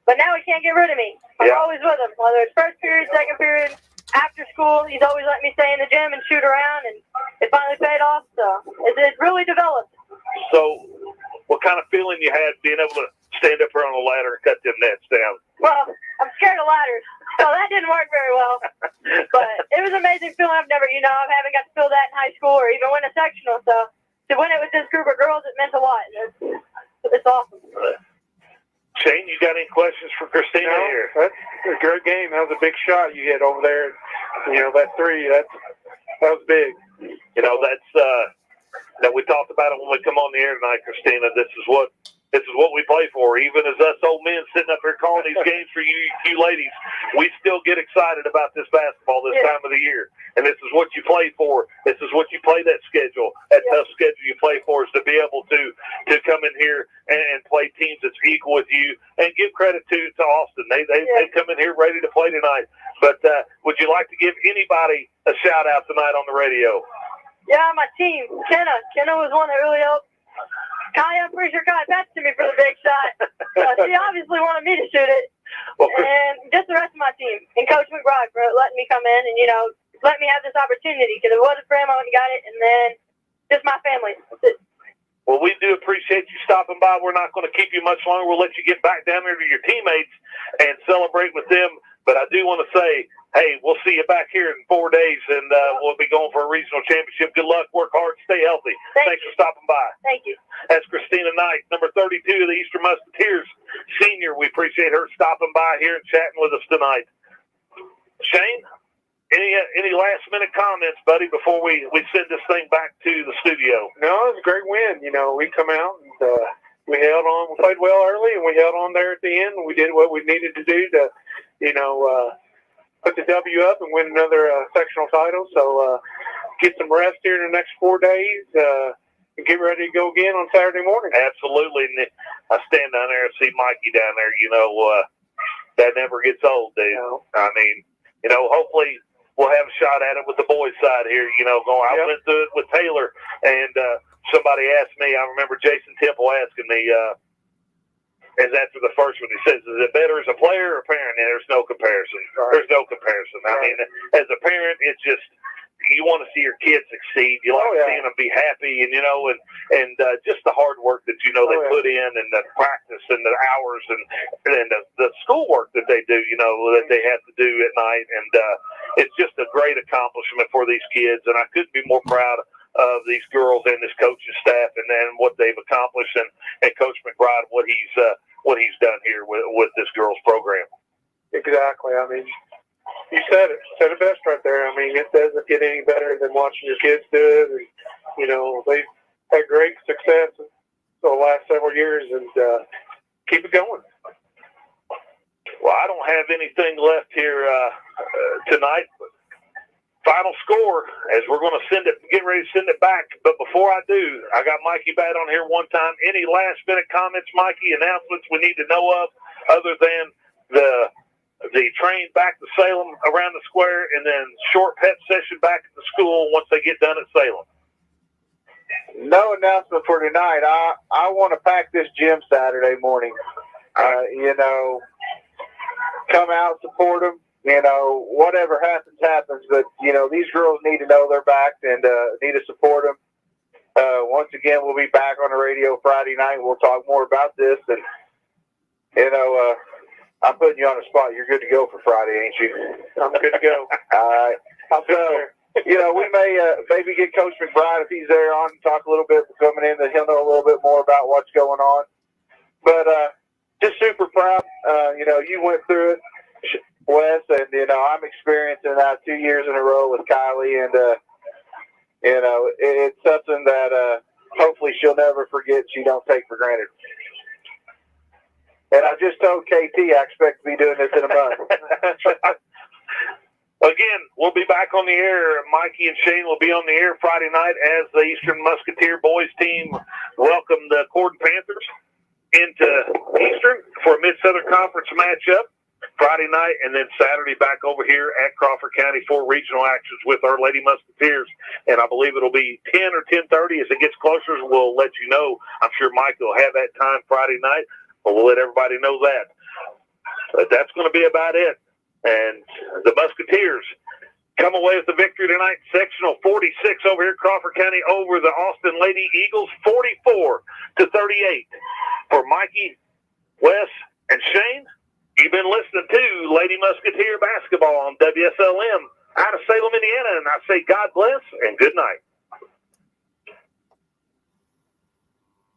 Speaker 12: but now he can't get rid of me. I'm always with him, whether it's first period, second period, after school. He's always let me stay in the gym and shoot around, and it finally paid off, so it really developed.
Speaker 1: So what kind of feeling you had being able to stand up here on the ladder and cut them nets down?
Speaker 12: Well, I'm scared of ladders, so that didn't work very well. But it was an amazing feeling. I haven't got to feel that in high school or even win a sectional, so to win it with this group of girls, it meant a lot. It's awesome.
Speaker 1: Shane, you got any questions for Christina here?
Speaker 3: That's a great game. That was a big shot you hit over there. That 3, that was big.
Speaker 1: That's that we talked about it when we come on the air tonight, Christina. This is what we play for. Even as us old men sitting up here calling these games for you ladies, we still get excited about this basketball this time of the year. And this is what you play for. This is what you play that schedule. That tough schedule you play for is to be able to come in here and play teams that's equal with you. And give credit to Austin. They come in here ready to play tonight. But would you like to give anybody a shout out tonight on the radio?
Speaker 12: Yeah, my team. Kenna was one that really helped. Kai, I'm pretty sure Kai passed to me for the big shot. She obviously wanted me to shoot it. and just the rest of my team. And Coach McBride for letting me come in and, let me have this opportunity, because if it wasn't for him, I wouldn't have got it. And then just my family. That's it.
Speaker 1: Well, we do appreciate you stopping by. We're not going to keep you much longer. We'll let you get back down there to your teammates and celebrate with them. But I do want to say, hey, we'll see you back here in 4 days, and we'll be going for a regional championship. Good luck. Work hard. Stay healthy. Thanks for stopping by.
Speaker 12: Thank you.
Speaker 1: That's Christina Knight, number 32 of the Eastern Musketeers, senior. We appreciate her stopping by here and chatting with us tonight. Shane, any last-minute comments, buddy, before we send this thing back to the studio?
Speaker 3: No, it was a great win. We come out and we held on. We played well early, and we held on there at the end. We did what we needed to do to, put the W up and win another sectional title. So get some rest here in the next 4 days and get ready to go again on Saturday morning.
Speaker 1: Absolutely. And I stand down there and see Mikey down there. That never gets old, dude.
Speaker 3: No.
Speaker 1: I mean, hopefully we'll have a shot at it with the boys' side here. I went through it with Taylor, and somebody asked me, I remember Jason Temple asking me, as after the first one, he says, is it better as a player or a parent? And there's no comparison.
Speaker 3: Right.
Speaker 1: There's no comparison.
Speaker 3: Right.
Speaker 1: I mean, as a parent, it's just, you want to see your kids succeed. You like seeing them be happy, and just the hard work that they put in, and the practice, and the hours, and the schoolwork that they do. That they have to do at night, and it's just a great accomplishment for these kids. And I couldn't be more proud of these girls and this coaching staff, and then what they've accomplished, and Coach McBride, what he's done here with this girls program.
Speaker 3: Exactly. I mean, you said it best right there. I mean, it doesn't get any better than watching your kids do it. And, they've had great success the last several years, and keep it going.
Speaker 1: Well, I don't have anything left here tonight. Final score, as we're going to get ready to send it back. But before I do, I got Mikey Bat on here one time. Any last-minute comments, Mikey, announcements we need to know of, other than the train back to Salem around the square, and then short pep session back at the school once they get done at Salem?
Speaker 2: No announcement for tonight. I want to pack this gym Saturday morning. Come out, support them. Whatever happens, happens. But, these girls need to know they're backed and need to support them. Once again, we'll be back on the radio Friday night. We'll talk more about this. And, I'm putting you on the spot. You're good to go for Friday, ain't you?
Speaker 3: I'm good to go.
Speaker 2: All right. We may maybe get Coach McBride, if he's there, on and talk a little bit coming in, that he'll know a little bit more about what's going on. But just super proud. You went through it, Wes, and, I'm experiencing that 2 years in a row with Kylie, and, it's something that hopefully she'll never forget, she don't take for granted. And I just told KT I expect to be doing this in a month.
Speaker 1: Again, we'll be back on the air. Mikey and Shane will be on the air Friday night as the Eastern Musketeer boys team welcome the Corden Panthers into Eastern for a Mid-Southern Conference matchup Friday night, and then Saturday back over here at Crawford County for regional actions with our Lady Musketeers. And I believe it'll be 10 or 10:30. As it gets closer, we'll let you know. I'm sure Mike will have that time Friday night, but we'll let everybody know that. But that's going to be about it. And the Musketeers come away with the victory tonight, sectional 46 over here at Crawford County over the Austin Lady Eagles, 44-38. For Mikey, Wes, and Shane, you've been listening to Lady Musketeer Basketball on WSLM out of Salem, Indiana, and I say God bless and good night.